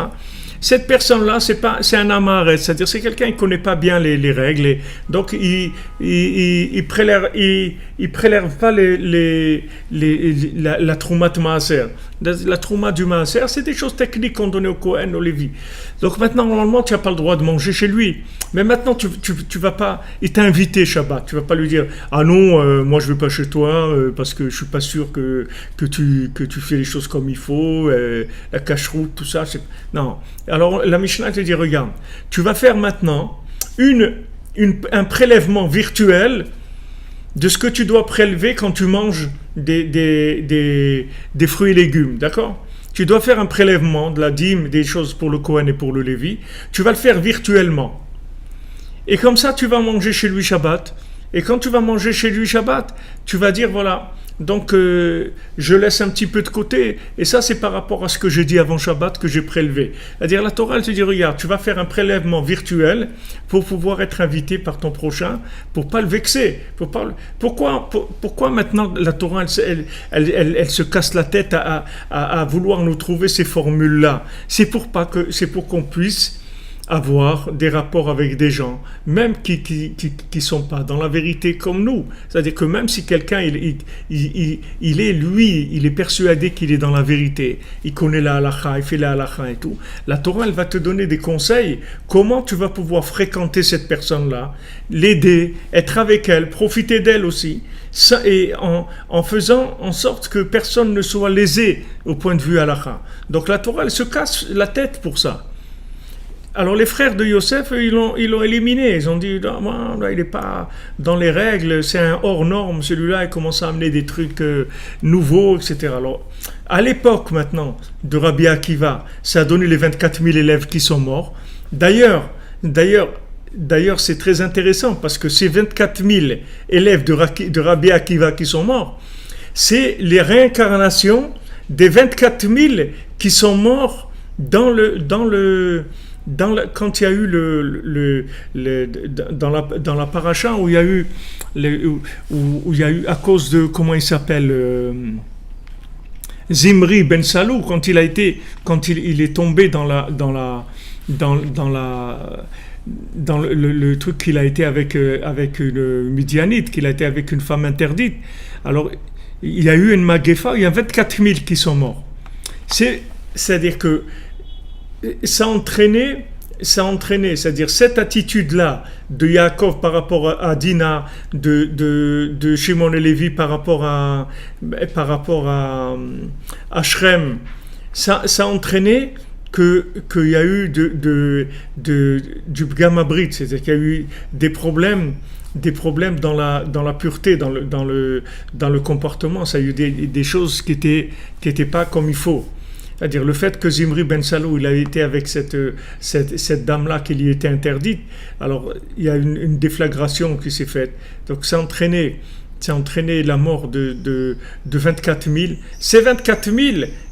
cette personne-là, c'est un amaret, c'est-à-dire c'est quelqu'un qui ne connaît pas bien les règles, donc il prélève pas la trouma de maaser. La trouma du maaser, c'est des choses techniques qu'on donnait au Kohen, au Lévi. Donc maintenant, normalement, tu n'as pas le droit de manger chez lui. Mais maintenant, tu vas pas, il t'a invité Shabbat, tu vas pas lui dire, ah non, moi je vais pas chez toi parce que je suis pas sûr que tu fais les choses comme il faut, la cache-route, tout ça. Non. Alors la Mishnah te dit, regarde, tu vas faire maintenant un prélèvement virtuel de ce que tu dois prélever quand tu manges des fruits et légumes, d'accord? Tu dois faire un prélèvement de la dîme, des choses pour le Kohen et pour le Lévi. Tu vas le faire virtuellement. Et comme ça, tu vas manger chez lui Shabbat. Et quand tu vas manger chez lui Shabbat, tu vas dire, voilà, donc je laisse un petit peu de côté. Et ça, c'est par rapport à ce que j'ai dit avant Shabbat que j'ai prélevé. C'est-à-dire, la Torah, elle te dit, regarde, tu vas faire un prélèvement virtuel pour pouvoir être invité par ton prochain, pour pas le vexer. Pourquoi maintenant la Torah, elle se casse la tête à vouloir nous trouver ces formules-là? C'est pour qu'on puisse avoir des rapports avec des gens, même qui sont pas dans la vérité comme nous. C'est-à-dire que même si quelqu'un, il est persuadé qu'il est dans la vérité, il connaît la halakha, il fait la halakha et tout, la Torah, elle va te donner des conseils, comment tu vas pouvoir fréquenter cette personne-là, l'aider, être avec elle, profiter d'elle aussi, ça, et en faisant en sorte que personne ne soit lésé au point de vue halakha. Donc la Torah, elle se casse la tête pour ça. Alors les frères de Yosef, ils l'ont éliminé. Ils ont dit, non, il n'est pas dans les règles, c'est un hors norme, celui-là, il commence à amener des trucs nouveaux, etc. Alors, à l'époque maintenant de Rabbi Akiva, ça a donné les 24 000 élèves qui sont morts. D'ailleurs, c'est très intéressant parce que ces 24 000 élèves de Rabbi Akiva qui sont morts, c'est les réincarnations des 24 000 qui sont morts quand il y a eu dans la paracha où il y a eu à cause de comment il s'appelle Zimri ben Salou, quand il est tombé dans le truc qu'il a été avec une Midianite, qu'il a été avec une femme interdite. Alors il y a eu une magéfa, il y a 24 000 qui sont morts. C'est-à-dire que ça a entraîné, c'est-à-dire cette attitude-là de Yaakov par rapport à Dina, de Shimon et Lévi par rapport à Shrem, ça a entraîné qu'il y a eu du Pgam Abrit, c'est-à-dire qu'il y a eu des problèmes dans la pureté, dans le comportement. Ça a eu des choses qui étaient pas comme il faut. C'est-à-dire le fait que Zimri ben Salou, il a été avec cette dame-là qui lui était interdite, alors il y a une déflagration qui s'est faite. Donc ça a entraîné la mort de 24 000. Ces 24 000,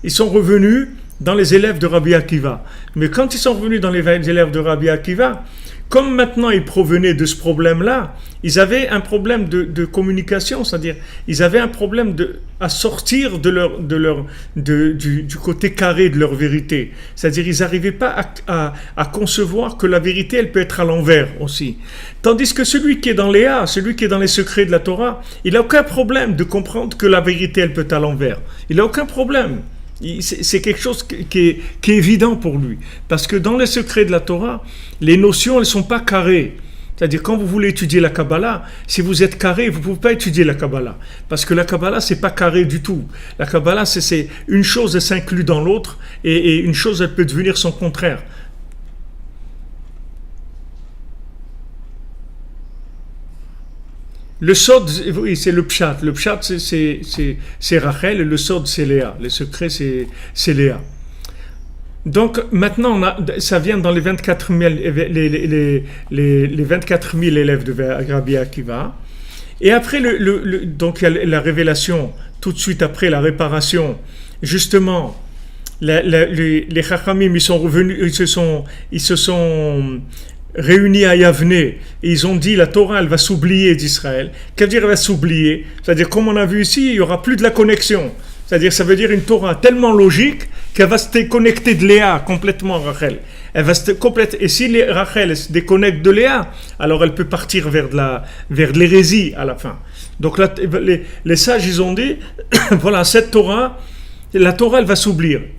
ils sont revenus dans les élèves de Rabbi Akiva. Mais quand ils sont revenus dans les élèves de Rabbi Akiva, Comme maintenant ils provenaient de ce problème-là, ils avaient un problème de communication, c'est-à-dire ils avaient un problème à sortir du côté carré de leur vérité. C'est-à-dire ils n'arrivaient pas à concevoir que la vérité, elle peut être à l'envers aussi. Tandis que celui qui est dans Léa, celui qui est dans les secrets de la Torah, il n'a aucun problème de comprendre que la vérité, elle peut être à l'envers. Il n'a aucun problème. C'est quelque chose qui est évident pour lui. Parce que dans les secrets de la Torah, les notions, elles ne sont pas carrées. C'est-à-dire, quand vous voulez étudier la Kabbalah, si vous êtes carré, vous ne pouvez pas étudier la Kabbalah. Parce que la Kabbalah, ce n'est pas carré du tout. La Kabbalah, c'est une chose, elle s'inclut dans l'autre, et une chose, elle peut devenir son contraire. Le sod, oui, c'est le pshat. Le pshat, c'est Rachel, et le sod, c'est Léa. Le secret, c'est Léa. Donc, maintenant, ça vient dans les 24 000, les 24 000 élèves de Rabbi Akiva. Et après, donc, il y a la révélation, tout de suite après la réparation. Justement, les Chachamim, ils sont revenus, ils se sont réunis à Yavne, et ils ont dit la Torah, elle va s'oublier d'Israël. Qu'est-ce que dire elle va s'oublier? C'est-à-dire, comme on a vu ici, il n'y aura plus de la connexion. C'est-à-dire, ça veut dire une Torah tellement logique qu'elle va se déconnecter de Léa complètement, Rachel. Elle va se et si Rachel se déconnecte de Léa, alors elle peut partir vers de l'hérésie à la fin. Donc là, les sages, ils ont dit, voilà, cette Torah, la Torah, elle va s'oublier.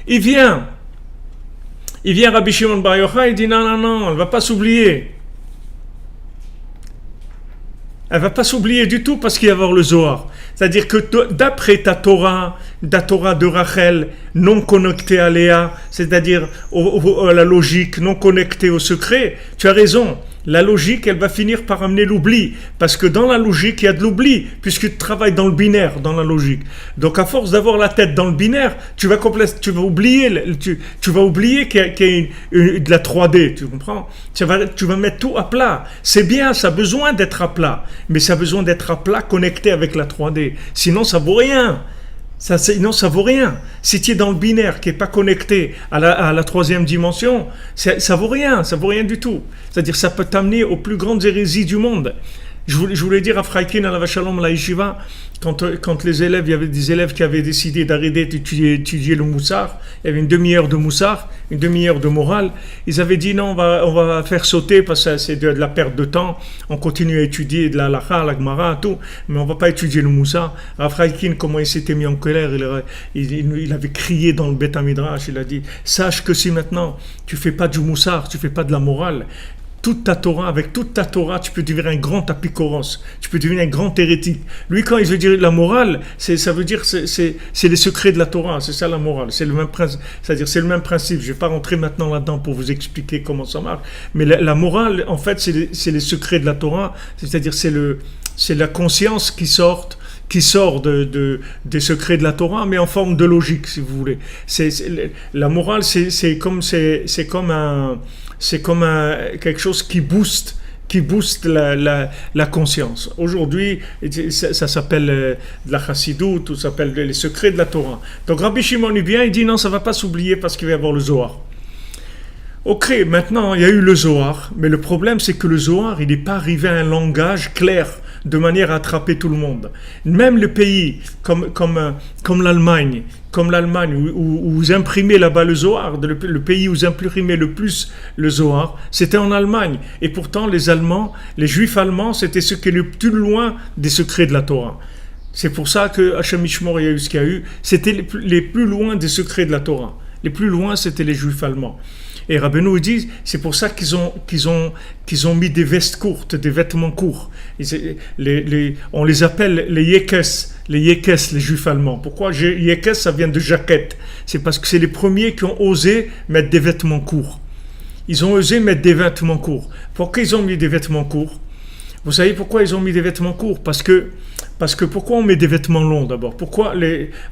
Il vient Rabbi Shimon Bar Yochai, il dit non, elle ne va pas s'oublier. Elle ne va pas s'oublier du tout parce qu'il va y avoir le Zohar. C'est-à-dire que d'après ta Torah de Rachel, non connectée à Léa, c'est-à-dire à la logique, non connectée au secret, tu as raison. La logique, elle va finir par amener l'oubli. Parce que dans la logique, il y a de l'oubli, puisque tu travailles dans le binaire, dans la logique. Donc à force d'avoir la tête dans le binaire, tu vas oublier qu'il y a de la 3D, tu comprends? Tu vas mettre tout à plat. C'est bien, ça a besoin d'être à plat. Mais ça a besoin d'être à plat connecté avec la 3D. Sinon, ça vaut rien. Sinon, ça vaut rien. Si tu es dans le binaire qui n'est pas connecté à la troisième dimension, ça vaut rien du tout. C'est-à-dire, ça peut t'amener aux plus grandes hérésies du monde. Je voulais dire à Fraikin, à la Vachalom, à la Yeshiva, quand les élèves, il y avait des élèves qui avaient décidé d'arrêter d'étudier le Moussar, il y avait une demi-heure de Moussar, une demi-heure de morale, ils avaient dit non, on va faire sauter parce que c'est de la perte de temps, on continue à étudier de la Halakha, la Gemara, tout, mais on ne va pas étudier le Moussar. À Fraikin, comment il s'était mis en colère, il avait crié dans le Beth Midrash, il a dit, sache que si maintenant tu ne fais pas du Moussar, tu ne fais pas de la morale, avec toute ta Torah, tu peux devenir un grand apikoros, tu peux devenir un grand hérétique. Lui, quand il veut dire la morale, ça veut dire c'est les secrets de la Torah, c'est ça la morale, c'est le même principe. C'est-à-dire c'est le même principe. Je vais pas rentrer maintenant là-dedans pour vous expliquer comment ça marche, mais la morale, en fait, c'est les secrets de la Torah, c'est-à-dire c'est la conscience qui sort des secrets de la Torah, mais en forme de logique, si vous voulez. La morale, c'est comme quelque chose qui booste la conscience. Aujourd'hui, ça s'appelle la chassidoute, ou ça s'appelle les secrets de la Torah. Donc Rabbi Shimon il vient, il dit non, ça ne va pas s'oublier parce qu'il va y avoir le Zohar. Ok, maintenant, il y a eu le Zohar, mais le problème, c'est que le Zohar, il n'est pas arrivé à un langage clair, de manière à attraper tout le monde. Même le pays, comme l'Allemagne, où vous imprimez là-bas le Zohar, le pays où vous imprimez le plus le Zohar, c'était en Allemagne. Et pourtant, les Juifs allemands, c'était ceux qui étaient le plus loin des secrets de la Torah. C'est pour ça que Hachem Ishmor, il y a eu ce qu'il y a eu. C'était les plus loin des secrets de la Torah. Les plus loin, c'était les Juifs allemands. Et Rabbeinu dit, c'est pour ça qu'ils ont mis des vestes courtes, des vêtements courts. On les appelle les yekes, les Juifs allemands. Pourquoi yekes, ça vient de jaquette. C'est parce que c'est les premiers qui ont osé mettre des vêtements courts. Ils ont osé mettre des vêtements courts. Pourquoi ils ont mis des vêtements courts? Vous savez pourquoi ils ont mis des vêtements courts? Parce que pourquoi on met des vêtements longs d'abord? Pourquoi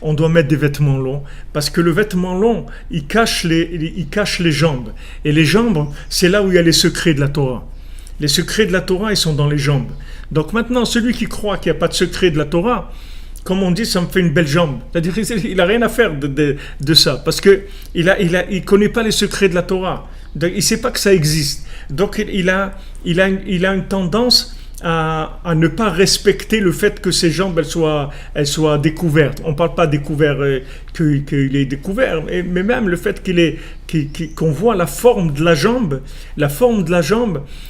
on doit mettre des vêtements longs? Parce que le vêtement long, il cache les jambes. Et les jambes, c'est là où il y a les secrets de la Torah. Les secrets de la Torah, ils sont dans les jambes. Donc maintenant, celui qui croit qu'il n'y a pas de secret de la Torah, comme on dit, ça me fait une belle jambe. C'est-à-dire qu'il n'a rien à faire de ça. Parce qu'il ne connaît pas les secrets de la Torah. Donc, il ne sait pas que ça existe. Donc il a une tendance à ne pas respecter le fait que ses jambes elles soient découvertes. On ne parle pas découvert qu'il est découvert, mais même le fait qu'on voit la forme de la jambe,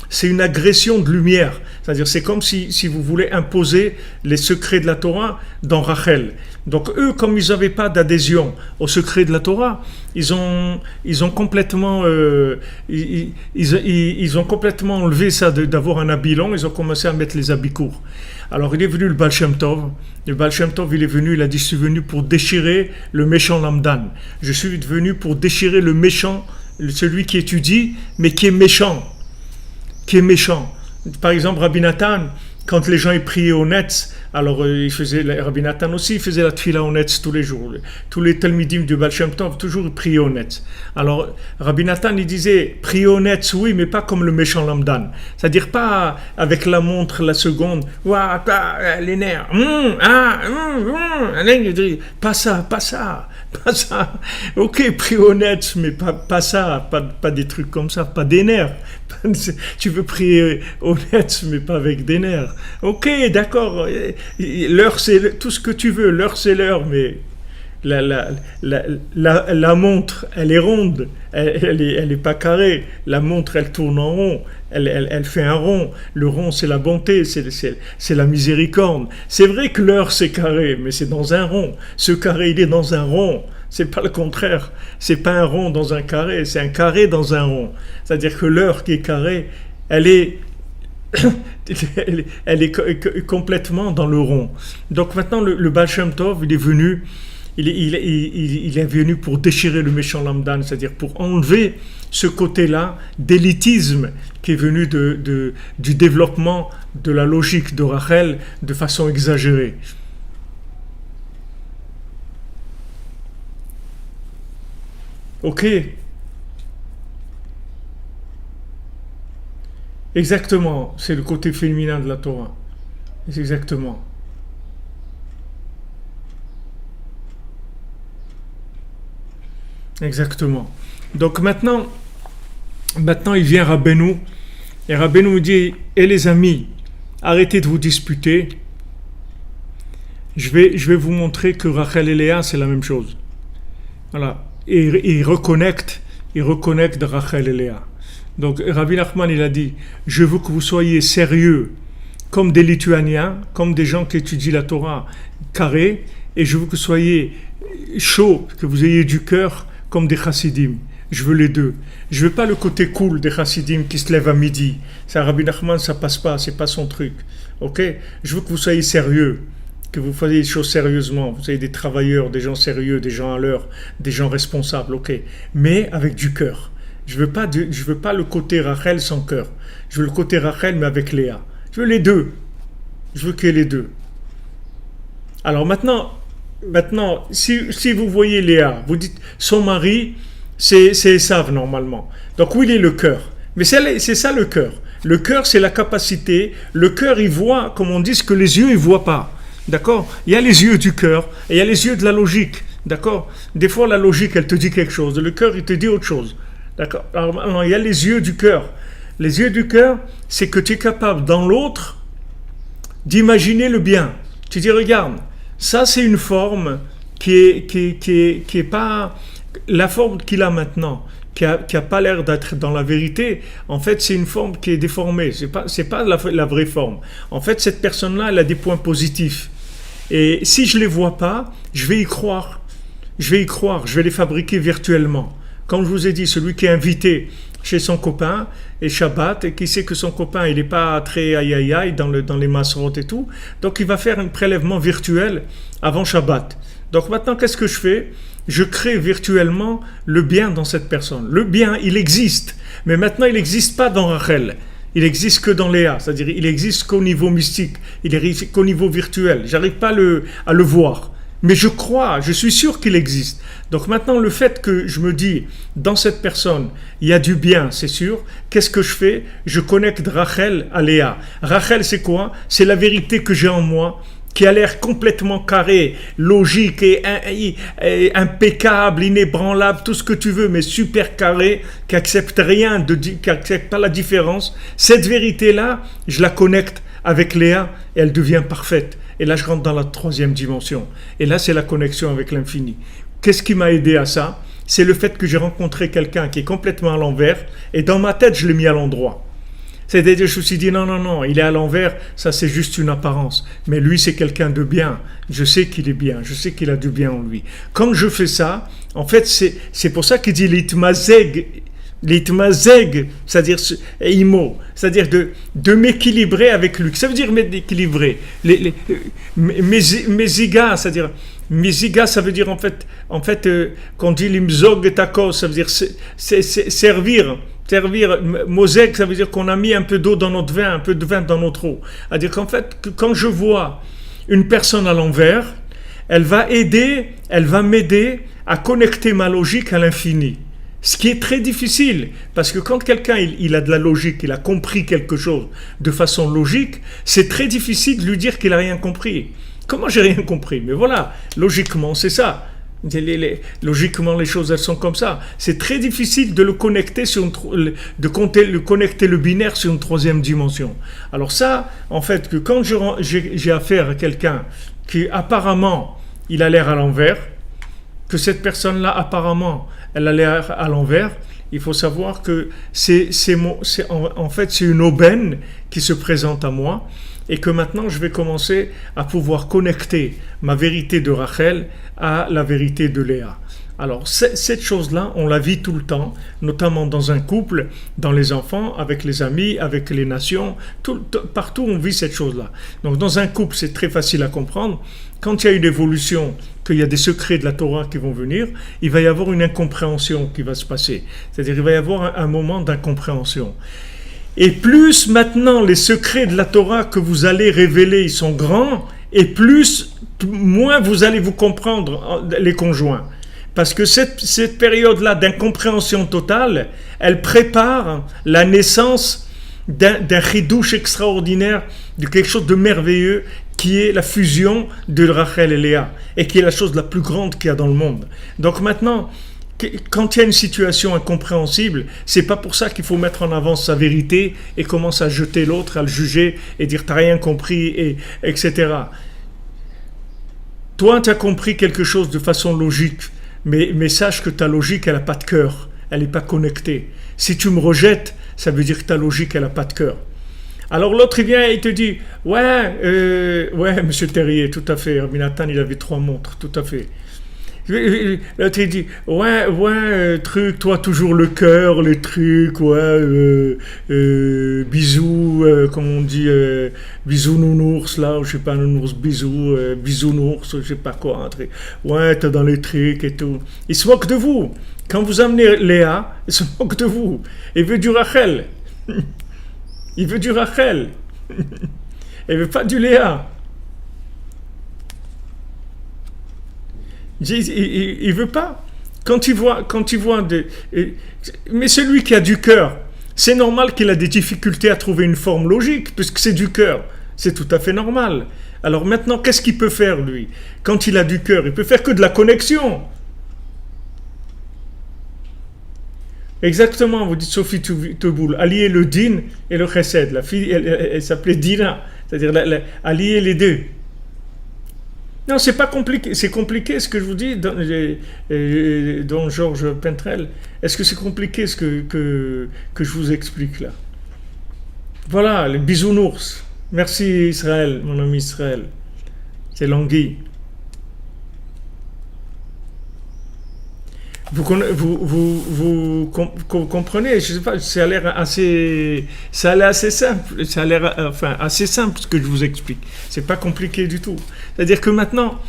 c'est une agression de lumière. C'est-à-dire, c'est comme si vous voulez imposer les secrets de la Torah dans Rachel. Donc eux, comme ils n'avaient pas d'adhésion au secret de la Torah, ils ont complètement ils ont complètement enlevé ça d'avoir un habit long. Ils ont commencé à mettre les habits courts. Alors il est venu le Baal Shem Tov. Le Baal Shem Tov, il est venu, il a dit: je suis venu pour déchirer le méchant Lamdan. Je suis venu pour déchirer le méchant, celui qui étudie mais qui est méchant. Par exemple, Rabbi Nathan, quand les gens ils priaient au Netz, alors Rabbi Nathan aussi, il faisait la tfila au Netz tous les jours. Tous les talmidim du Baal Shem Tov, toujours ils priaient au Netz. Alors Rabbi Nathan, il disait: prier au Netz, oui, mais pas comme le méchant Lamdan. C'est-à-dire pas avec la montre, la seconde, les nerfs, pas ça. Ok, prier au Netz, mais pas ça, pas des trucs comme ça, pas des nerfs. Tu veux prier au Netz, mais pas avec des nerfs. Ok, d'accord. L'heure, c'est tout ce que tu veux. L'heure, c'est l'heure, mais la montre, elle est ronde. Elle est pas carrée. La montre, elle tourne en rond. Elle fait un rond. Le rond, c'est la bonté, c'est la miséricorde. C'est vrai que l'heure, c'est carré, mais c'est dans un rond. Ce carré, il est dans un rond. C'est pas le contraire. C'est pas un rond dans un carré, c'est un carré dans un rond. C'est-à-dire que l'heure qui est carrée, elle est complètement dans le rond. Donc maintenant, le Baal Shem Tov, il est venu pour déchirer le méchant Lamdan, c'est-à-dire pour enlever ce côté-là d'élitisme qui est venu du développement de la logique de Rachel de façon exagérée. Ok. Exactement. C'est le côté féminin de la Torah. C'est exactement. Exactement. Donc maintenant, il vient Rabbeinu. Et Rabbeinu nous dit: et les amis, arrêtez de vous disputer. Je vais vous montrer que Rachel et Léa, c'est la même chose. Voilà. Et il reconnecte Rachel et Léa. Donc Rabbi Nachman, il a dit: je veux que vous soyez sérieux comme des Lituaniens, comme des gens qui étudient la Torah carré, et je veux que vous soyez chauds, que vous ayez du cœur comme des chassidim. Je veux les deux. Je veux pas le côté cool des chassidim qui se lèvent à midi. Ça, Rabbi Nachman, ça passe pas, c'est pas son truc. Ok? Je veux que vous soyez sérieux, que vous fassiez les choses sérieusement. Vous soyez des travailleurs, des gens sérieux, des gens à l'heure, des gens responsables, ok? Mais avec du cœur. Je veux pas le côté Rachel sans cœur. Je veux le côté Rachel mais avec Léa. Je veux les deux. Je veux qu'il y ait les deux. Alors maintenant, si vous voyez Léa, vous dites son mari, c'est Esav normalement. Donc où il est le cœur? Mais c'est ça le cœur. Le cœur, c'est la capacité. Le cœur, il voit, comme on dit, ce que les yeux, ils voient pas. D'accord? Il y a les yeux du cœur et il y a les yeux de la logique. D'accord? Des fois, la logique, elle te dit quelque chose. Le cœur, il te dit autre chose. D'accord? Alors, il y a les yeux du cœur. Les yeux du cœur, c'est que tu es capable, dans l'autre, d'imaginer le bien. Tu dis, regarde, ça, c'est une forme qui est pas la forme qu'il a maintenant, qui a pas l'air d'être dans la vérité. En fait, c'est une forme qui est déformée. C'est pas la vraie forme. En fait, cette personne-là, elle a des points positifs. Et si je les vois pas, je vais y croire. Je vais les fabriquer virtuellement. Comme je vous ai dit, celui qui est invité chez son copain et Shabbat et qui sait que son copain il n'est pas très aïe dans les masrot et tout, donc il va faire un prélèvement virtuel avant Shabbat. Donc maintenant qu'est-ce que je fais? Je crée virtuellement le bien dans cette personne. Le bien, il existe, mais maintenant il n'existe pas dans Rachel. Il n'existe que dans Léa, c'est-à-dire il n'existe qu'au niveau mystique, il n'existe qu'au niveau virtuel. J'arrive pas à le voir. Mais je suis sûr qu'il existe. Donc maintenant, le fait que je me dis, dans cette personne, il y a du bien, c'est sûr. Qu'est-ce que je fais? Je connecte Rachel à Léa. Rachel, c'est quoi? C'est la vérité que j'ai en moi, qui a l'air complètement carré, logique et impeccable, inébranlable, tout ce que tu veux, mais super carré, qui accepte rien, qui accepte pas la différence, cette vérité-là, je la connecte avec Léa et elle devient parfaite. Et là, je rentre dans la troisième dimension. Et là, c'est la connexion avec l'infini. Qu'est-ce qui m'a aidé à ça? C'est le fait que j'ai rencontré quelqu'un qui est complètement à l'envers et dans ma tête, je l'ai mis à l'endroit. C'est-à-dire, je me suis dit, non, il est à l'envers, ça c'est juste une apparence. Mais lui, c'est quelqu'un de bien. Je sais qu'il est bien, je sais qu'il a du bien en lui. Quand je fais ça, en fait, c'est pour ça qu'il dit l'itmazeg, c'est-à-dire imo, c'est-à-dire de m'équilibrer avec lui. Ça veut dire m'équilibrer. Meziga, c'est-à-dire Miziga, ça veut dire en fait quand on dit limzog et takos, ça veut dire c'est servir. Mosek, ça veut dire qu'on a mis un peu d'eau dans notre vin, un peu de vin dans notre eau. C'est-à-dire qu'en fait, quand je vois une personne à l'envers, elle va m'aider à connecter ma logique à l'infini. Ce qui est très difficile, parce que quand quelqu'un il a de la logique, il a compris quelque chose de façon logique, c'est très difficile de lui dire qu'il n'a rien compris. Comment j'ai rien compris? Mais voilà, logiquement c'est ça. Logiquement les choses elles sont comme ça. C'est très difficile de le connecter connecter le binaire sur une troisième dimension. Alors ça, en fait, que quand j'ai affaire à quelqu'un qui apparemment il a l'air à l'envers, que cette personne-là apparemment elle a l'air à l'envers, il faut savoir que c'est une aubaine qui se présente à moi et que maintenant je vais commencer à pouvoir connecter ma vérité de Rachel à la vérité de Léa. Alors cette chose-là, on la vit tout le temps, notamment dans un couple, dans les enfants, avec les amis, avec les nations, partout on vit cette chose-là. Donc dans un couple, c'est très facile à comprendre. Quand il y a une évolution, qu'il y a des secrets de la Torah qui vont venir, il va y avoir une incompréhension qui va se passer. C'est-à-dire il va y avoir un moment d'incompréhension. Et plus maintenant les secrets de la Torah que vous allez révéler, ils sont grands, et moins vous allez vous comprendre les conjoints. Parce que cette période-là d'incompréhension totale, elle prépare la naissance d'un chidouche extraordinaire, de quelque chose de merveilleux, qui est la fusion de Rachel et Léa, et qui est la chose la plus grande qu'il y a dans le monde. Donc maintenant, quand il y a une situation incompréhensible, c'est pas pour ça qu'il faut mettre en avant sa vérité et commencer à jeter l'autre, à le juger et dire t'as rien compris, etc. Toi, tu as compris quelque chose de façon logique, mais sache que ta logique, elle n'a pas de cœur, elle n'est pas connectée. Si tu me rejettes, ça veut dire que ta logique, elle n'a pas de cœur. Alors l'autre, il vient et il te dit ouais, monsieur Terrier, tout à fait, Rabbi Nathan, il avait 3 montres, tout à fait. L'autre, il dit truc, toi, toujours le cœur, les trucs, bisous, comme on dit, bisous nounours, là, ou je sais pas, nounours, bisounours, je sais pas quoi, un truc. Ouais, t'es dans les trucs et tout. Il se moque de vous. Quand vous amenez Léa, il se moque de vous. Il veut du Rachel. Il veut du Rachel. Il veut pas du Léa. Il veut pas. Quand il voit mais celui qui a du cœur, c'est normal qu'il a des difficultés à trouver une forme logique, puisque c'est du cœur. C'est tout à fait normal. Alors maintenant, qu'est-ce qu'il peut faire, lui? Quand il a du cœur, il peut faire que de la connexion. Exactement, vous dites Sophie Teboul, allier le din et le chesed. La fille, elle s'appelait Dina, c'est-à-dire allier les deux. Non, c'est pas compliqué. C'est compliqué ce que je vous dis dans Georges Pentrel. Est-ce que c'est compliqué ce que je vous explique là? Voilà, les bisounours. Merci Israël, mon ami Israël. C'est l'anguille. Vous comprenez, je sais pas, ça a l'air assez simple, ça a l'air assez simple ce que je vous explique. C'est pas compliqué du tout. C'est-à-dire que maintenant,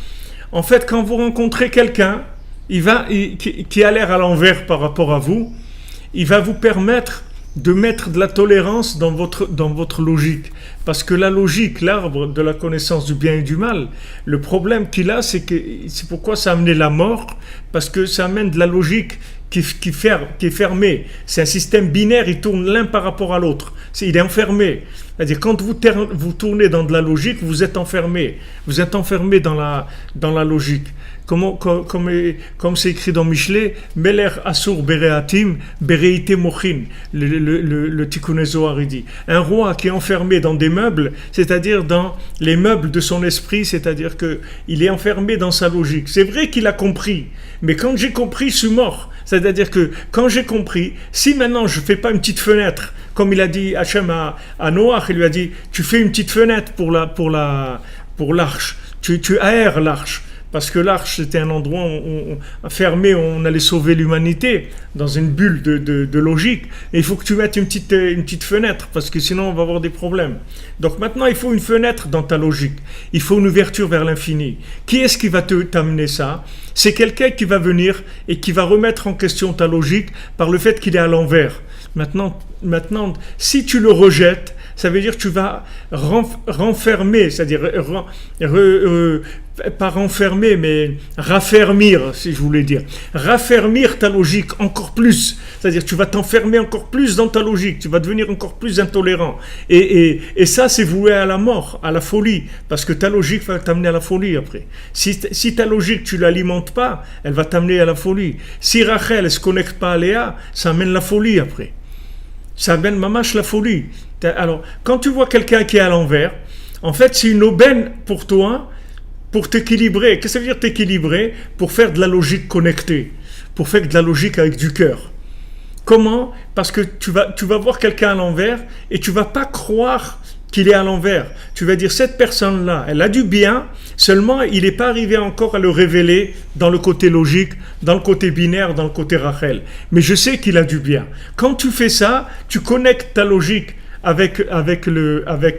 en fait, quand vous rencontrez quelqu'un, qui a l'air à l'envers par rapport à vous, il va vous permettre de mettre de la tolérance dans votre logique. Parce que la logique, l'arbre de la connaissance du bien et du mal, le problème qu'il a, c'est pourquoi ça a amené la mort, parce que ça amène de la logique qui est fermé. C'est un système binaire, il tourne l'un par rapport à l'autre. Il est enfermé. C'est-à-dire, quand vous tournez dans de la logique, vous êtes enfermé. Vous êtes enfermé dans la logique. Comme c'est écrit dans Michelet, Meler Asur Bereatim, Bereite Mochin, le Tikkun Zohar, il dit. Un roi qui est enfermé dans des meubles, c'est-à-dire dans les meubles de son esprit, c'est-à-dire qu'il est enfermé dans sa logique. C'est vrai qu'il a compris, mais quand j'ai compris, je suis mort. C'est-à-dire que quand j'ai compris, si maintenant je ne fais pas une petite fenêtre, comme il a dit Hachem à Noach, il lui a dit, tu fais une petite fenêtre pour l'arche, tu aères l'arche. Parce que l'arche, c'était un endroit fermé où on allait sauver l'humanité, dans une bulle de logique. Et il faut que tu mettes une petite fenêtre, parce que sinon on va avoir des problèmes. Donc maintenant, il faut une fenêtre dans ta logique. Il faut une ouverture vers l'infini. Qui est-ce qui va t'amener ça? C'est quelqu'un qui va venir et qui va remettre en question ta logique par le fait qu'il est à l'envers. Maintenant, si tu le rejettes, ça veut dire que tu vas renfermer, c'est-à-dire pas renfermer, mais raffermir, si je voulais dire. Raffermir ta logique encore plus. C'est-à-dire que tu vas t'enfermer encore plus dans ta logique. Tu vas devenir encore plus intolérant. Et ça, c'est voué à la mort, à la folie. Parce que ta logique va t'amener à la folie après. Si ta logique, tu ne l'alimentes pas, elle va t'amener à la folie. Si Rachel ne se connecte pas à Léa, ça amène la folie après. Ça amène mamache la folie. Alors, quand tu vois quelqu'un qui est à l'envers, en fait, c'est une aubaine pour toi, pour t'équilibrer. Qu'est-ce que ça veut dire t'équilibrer? Pour faire de la logique connectée, pour faire de la logique avec du cœur. Comment? Parce que tu vas voir quelqu'un à l'envers et tu vas pas croire qu'il est à l'envers. Tu vas dire, cette personne-là, elle a du bien, seulement il n'est pas arrivé encore à le révéler dans le côté logique, dans le côté binaire, dans le côté Rachel. Mais je sais qu'il a du bien. Quand tu fais ça, tu connectes ta logique avec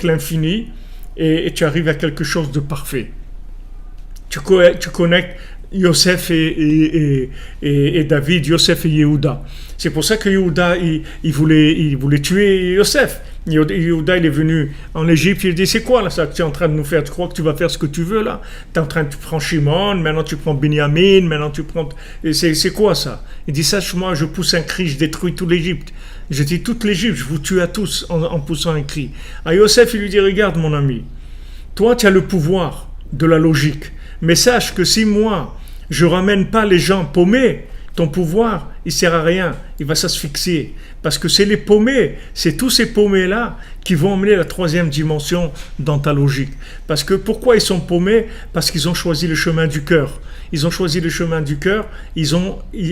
l'infini et tu arrives à quelque chose de parfait. Tu connectes Yosef et David, Yosef et Yehuda. C'est pour ça que Yehuda, il voulait tuer Yosef. Yehuda, il est venu en Égypte, il dit, c'est quoi là ça que tu es en train de nous faire? Tu crois que tu vas faire ce que tu veux là? Tu prends Shimon, maintenant tu prends Binyamin, maintenant tu prends... C'est quoi ça? Il dit, sache-moi, je pousse un cri, je détruis toute l'Égypte. Je dis, toute l'Égypte, je vous tue à tous en poussant un cri. À Yosef, il lui dit, regarde mon ami, toi tu as le pouvoir de la logique, mais sache que si moi, je ramène pas les gens paumés, ton pouvoir, il sert à rien, il va s'asphyxier. Parce que c'est les paumés, c'est tous ces paumés-là qui vont emmener la troisième dimension dans ta logique. Parce que pourquoi ils sont paumés? Parce qu'ils ont choisi le chemin du cœur. Ils ont choisi le chemin du cœur,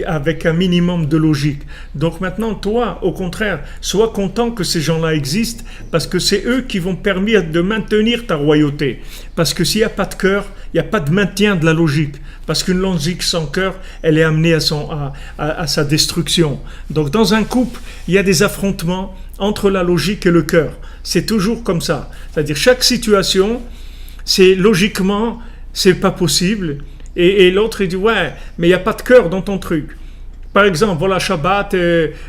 avec un minimum de logique. Donc maintenant, toi, au contraire, sois content que ces gens-là existent, parce que c'est eux qui vont permettre de maintenir ta royauté. Parce que s'il n'y a pas de cœur, il n'y a pas de maintien de la logique. Parce qu'une logique sans cœur, elle est amenée à sa destruction. Donc dans un couple, il y a des affrontements entre la logique et le cœur. C'est toujours comme ça. C'est-à-dire chaque situation, c'est logiquement, c'est pas possible. Et l'autre, il dit, ouais, mais il n'y a pas de cœur dans ton truc. Par exemple, voilà, Shabbat,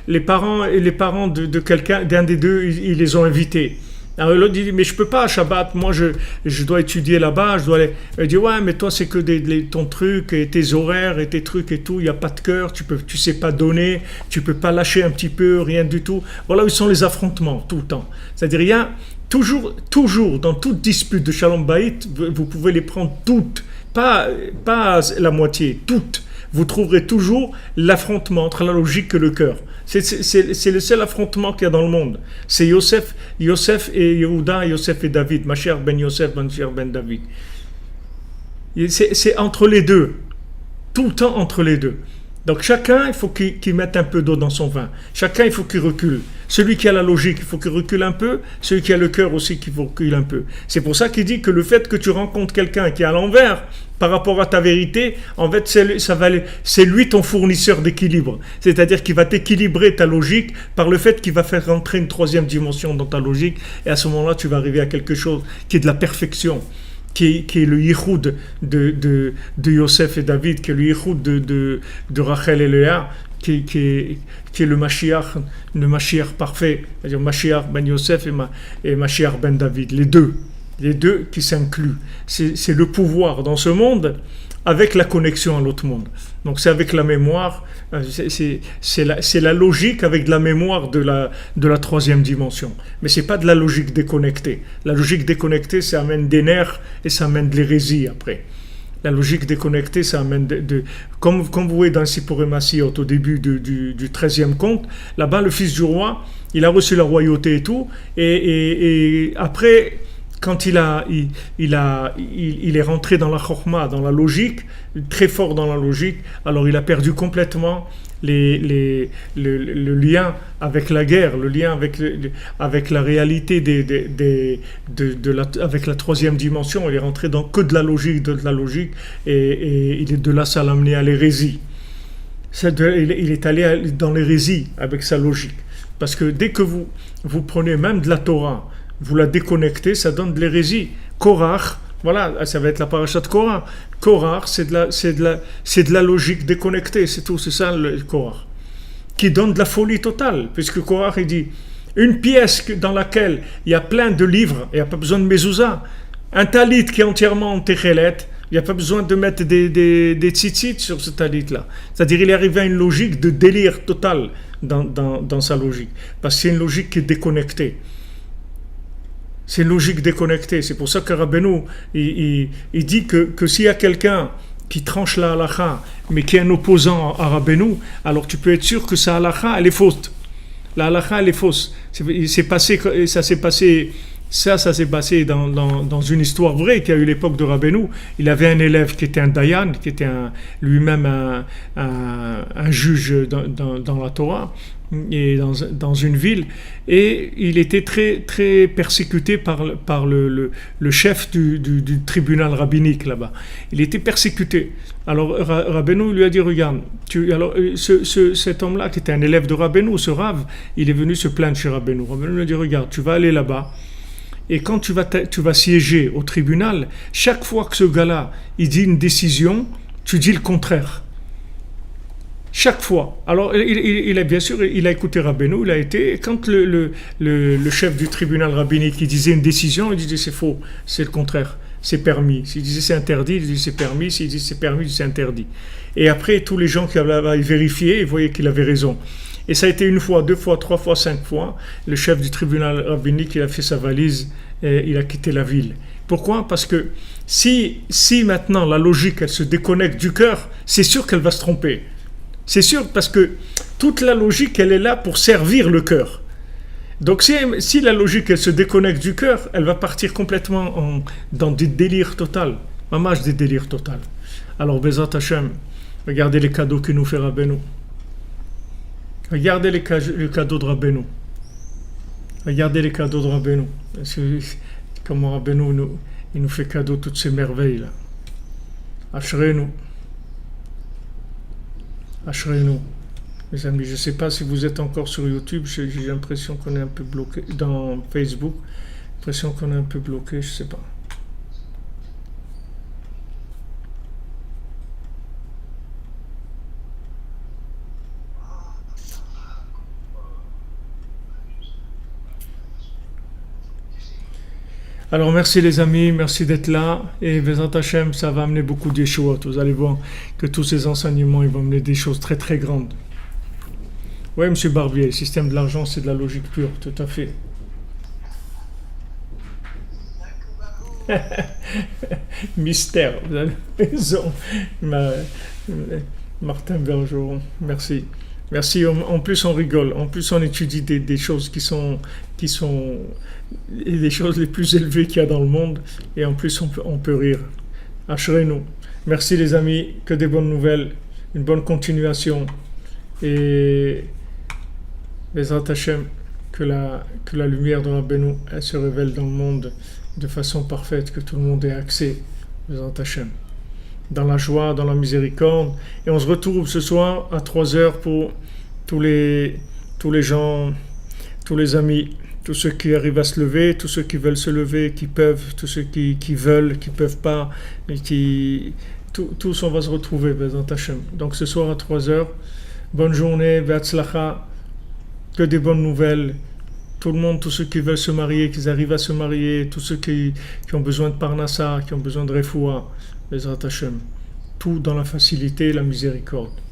les parents de quelqu'un, d'un des deux, ils les ont invités. Alors l'autre dit, mais je peux pas, Shabbat, moi je dois étudier là-bas, je dois aller. Il dit, ouais, mais toi c'est que ton truc, et tes horaires, et tes trucs et tout, il n'y a pas de cœur, tu sais pas donner, tu peux pas lâcher un petit peu, rien du tout. Voilà où sont les affrontements, tout le temps. C'est-à-dire, il y a toujours, dans toute dispute de Shalom Bayit, vous pouvez les prendre toutes, pas la moitié, toutes. Vous trouverez toujours l'affrontement entre la logique et le cœur. C'est le seul affrontement qu'il y a dans le monde. C'est Yosef et Yehuda, Yosef et David, Mashiach ben Yosef, Mashiach ben David. C'est entre les deux. Tout le temps entre les deux. Donc chacun, il faut qu'il mette un peu d'eau dans son vin. Chacun, il faut qu'il recule. Celui qui a la logique, il faut qu'il recule un peu. Celui qui a le cœur aussi, il faut qu'il recule un peu. C'est pour ça qu'il dit que le fait que tu rencontres quelqu'un qui est à l'envers par rapport à ta vérité, en fait, c'est lui ton fournisseur d'équilibre. C'est-à-dire qu'il va t'équilibrer ta logique par le fait qu'il va faire rentrer une troisième dimension dans ta logique. Et à ce moment-là, tu vas arriver à quelque chose qui est de la perfection. Qui est le yichoud de Yosef et David, qui est le yichoud de Rachel et Léa, qui est le Mashiach parfait, c'est-à-dire Mashiach ben Yosef et Mashiach ben David, les deux qui s'incluent. C'est le pouvoir dans ce monde avec la connexion à l'autre monde. Donc c'est avec la mémoire, c'est la logique avec de la mémoire de la troisième dimension. Mais c'est pas de la logique déconnectée. La logique déconnectée, ça amène des nerfs et ça amène de l'hérésie après. La logique déconnectée, ça amène comme vous voyez dans le Sipurei Massiot, au début du 13e conte, là-bas, le fils du roi, il a reçu la royauté et tout, et après, quand il est rentré dans la chorma, dans la logique, très fort dans la logique, alors il a perdu complètement le lien avec la guerre, le lien avec la réalité avec la troisième dimension. Il est rentré dans que de la logique, et il est de là, ça l'a amené à l'hérésie. Il est allé dans l'hérésie avec sa logique. Parce que dès que vous prenez même de la Torah, vous la déconnectez, ça donne de l'hérésie. Korach, voilà, ça va être la paracha de Korach. Korach, c'est de la logique déconnectée, c'est tout, c'est ça le Korach. Qui donne de la folie totale, puisque Korach, il dit, une pièce dans laquelle il y a plein de livres, il n'y a pas besoin de mezouza. Un talit qui est entièrement en techelet, il n'y a pas besoin de mettre des tzitzit sur ce talit-là. C'est-à-dire, il est arrivé à une logique de délire total dans sa logique. Parce que c'est une logique qui est déconnectée. C'est une logique déconnectée. C'est pour ça que Rabbeinu, il dit que s'il y a quelqu'un qui tranche la halakha, mais qui est un opposant à Rabbeinu, alors tu peux être sûr que sa halakha, elle est fausse. La halakha, elle est fausse. Ça s'est passé dans une histoire vraie qui a eu l'époque de Rabbeinu. Il avait un élève qui était un dayan, qui était lui-même un juge dans la Torah, et dans une ville, et il était très, très persécuté par le chef du tribunal rabbinique là-bas. Il était persécuté. Alors Rabbeinu lui a dit, regarde, cet homme-là qui était un élève de Rabbeinu, ce Rav, il est venu se plaindre chez Rabbeinu. Rabbeinu lui a dit, regarde, tu vas aller là-bas, et quand tu vas siéger au tribunal, chaque fois que ce gars-là, il dit une décision, tu dis le contraire. Chaque fois. Alors, il a bien sûr, il a écouté Rabbeinu, il a été, et quand le chef du tribunal rabbinique, il disait une décision, il disait c'est faux, c'est le contraire, c'est permis. S'il disait c'est interdit, il disait c'est permis, s'il disait c'est permis, il disait c'est interdit. Et après, tous les gens qui avaient vérifié, ils voyaient qu'il avait raison. Et ça a été une fois, deux fois, trois fois, 5 fois. Le chef du tribunal rabbinique, il a fait sa valise et il a quitté la ville. Pourquoi ? Parce que si maintenant la logique, elle se déconnecte du cœur, c'est sûr qu'elle va se tromper. C'est sûr, parce que toute la logique, elle est là pour servir le cœur. Donc si la logique, elle se déconnecte du cœur, elle va partir complètement dans des délires total. Mamage des délires total. Alors, Bezat Hashem, regardez les cadeaux que nous fait Rabbeinu. Regardez les cadeaux de Rabbeinu. Regardez les cadeaux de Rabbeinu. Comment Rabbeinu il nous fait cadeau toutes ces merveilles-là. Ashrenu. Ashrenu. Mes amis, je ne sais pas si vous êtes encore sur YouTube, j'ai l'impression qu'on est un peu bloqué. Dans Facebook, j'ai l'impression qu'on est un peu bloqué, je ne sais pas. Alors merci les amis, merci d'être là, et Bezat Hashem, ça va amener beaucoup de Yeshuot. Vous allez voir que tous ces enseignements, ils vont amener des choses très très grandes. Oui, monsieur Barbier, le système de l'argent, c'est de la logique pure, tout à fait. Mystère, vous avez raison. Martin Bergeron, merci. Merci, en plus on rigole, en plus on étudie des choses qui sont les choses les plus élevées qu'il y a dans le monde, et en plus on peut rire. Ashrenu. Merci les amis, que des bonnes nouvelles, une bonne continuation, et Bezrat Hashem, que la lumière de Rabbeinu, elle se révèle dans le monde de façon parfaite, que tout le monde ait accès, Bezrat Hashem, dans la joie, dans la miséricorde. Et on se retrouve ce soir à 3h pour tous les gens, tous les amis, tous ceux qui arrivent à se lever, tous ceux qui veulent se lever, qui peuvent, tous ceux qui veulent, qui peuvent pas, et tous on va se retrouver, Bezrat Hashem. Donc ce soir à 3h, bonne journée, Be'atzlacha, que des bonnes nouvelles. Tout le monde, tous ceux qui veulent se marier, qu'ils arrivent à se marier, tous ceux qui ont besoin de Parnassa, qui ont besoin de Refoua, Bezrat Hashem. tout dans la facilité et la miséricorde.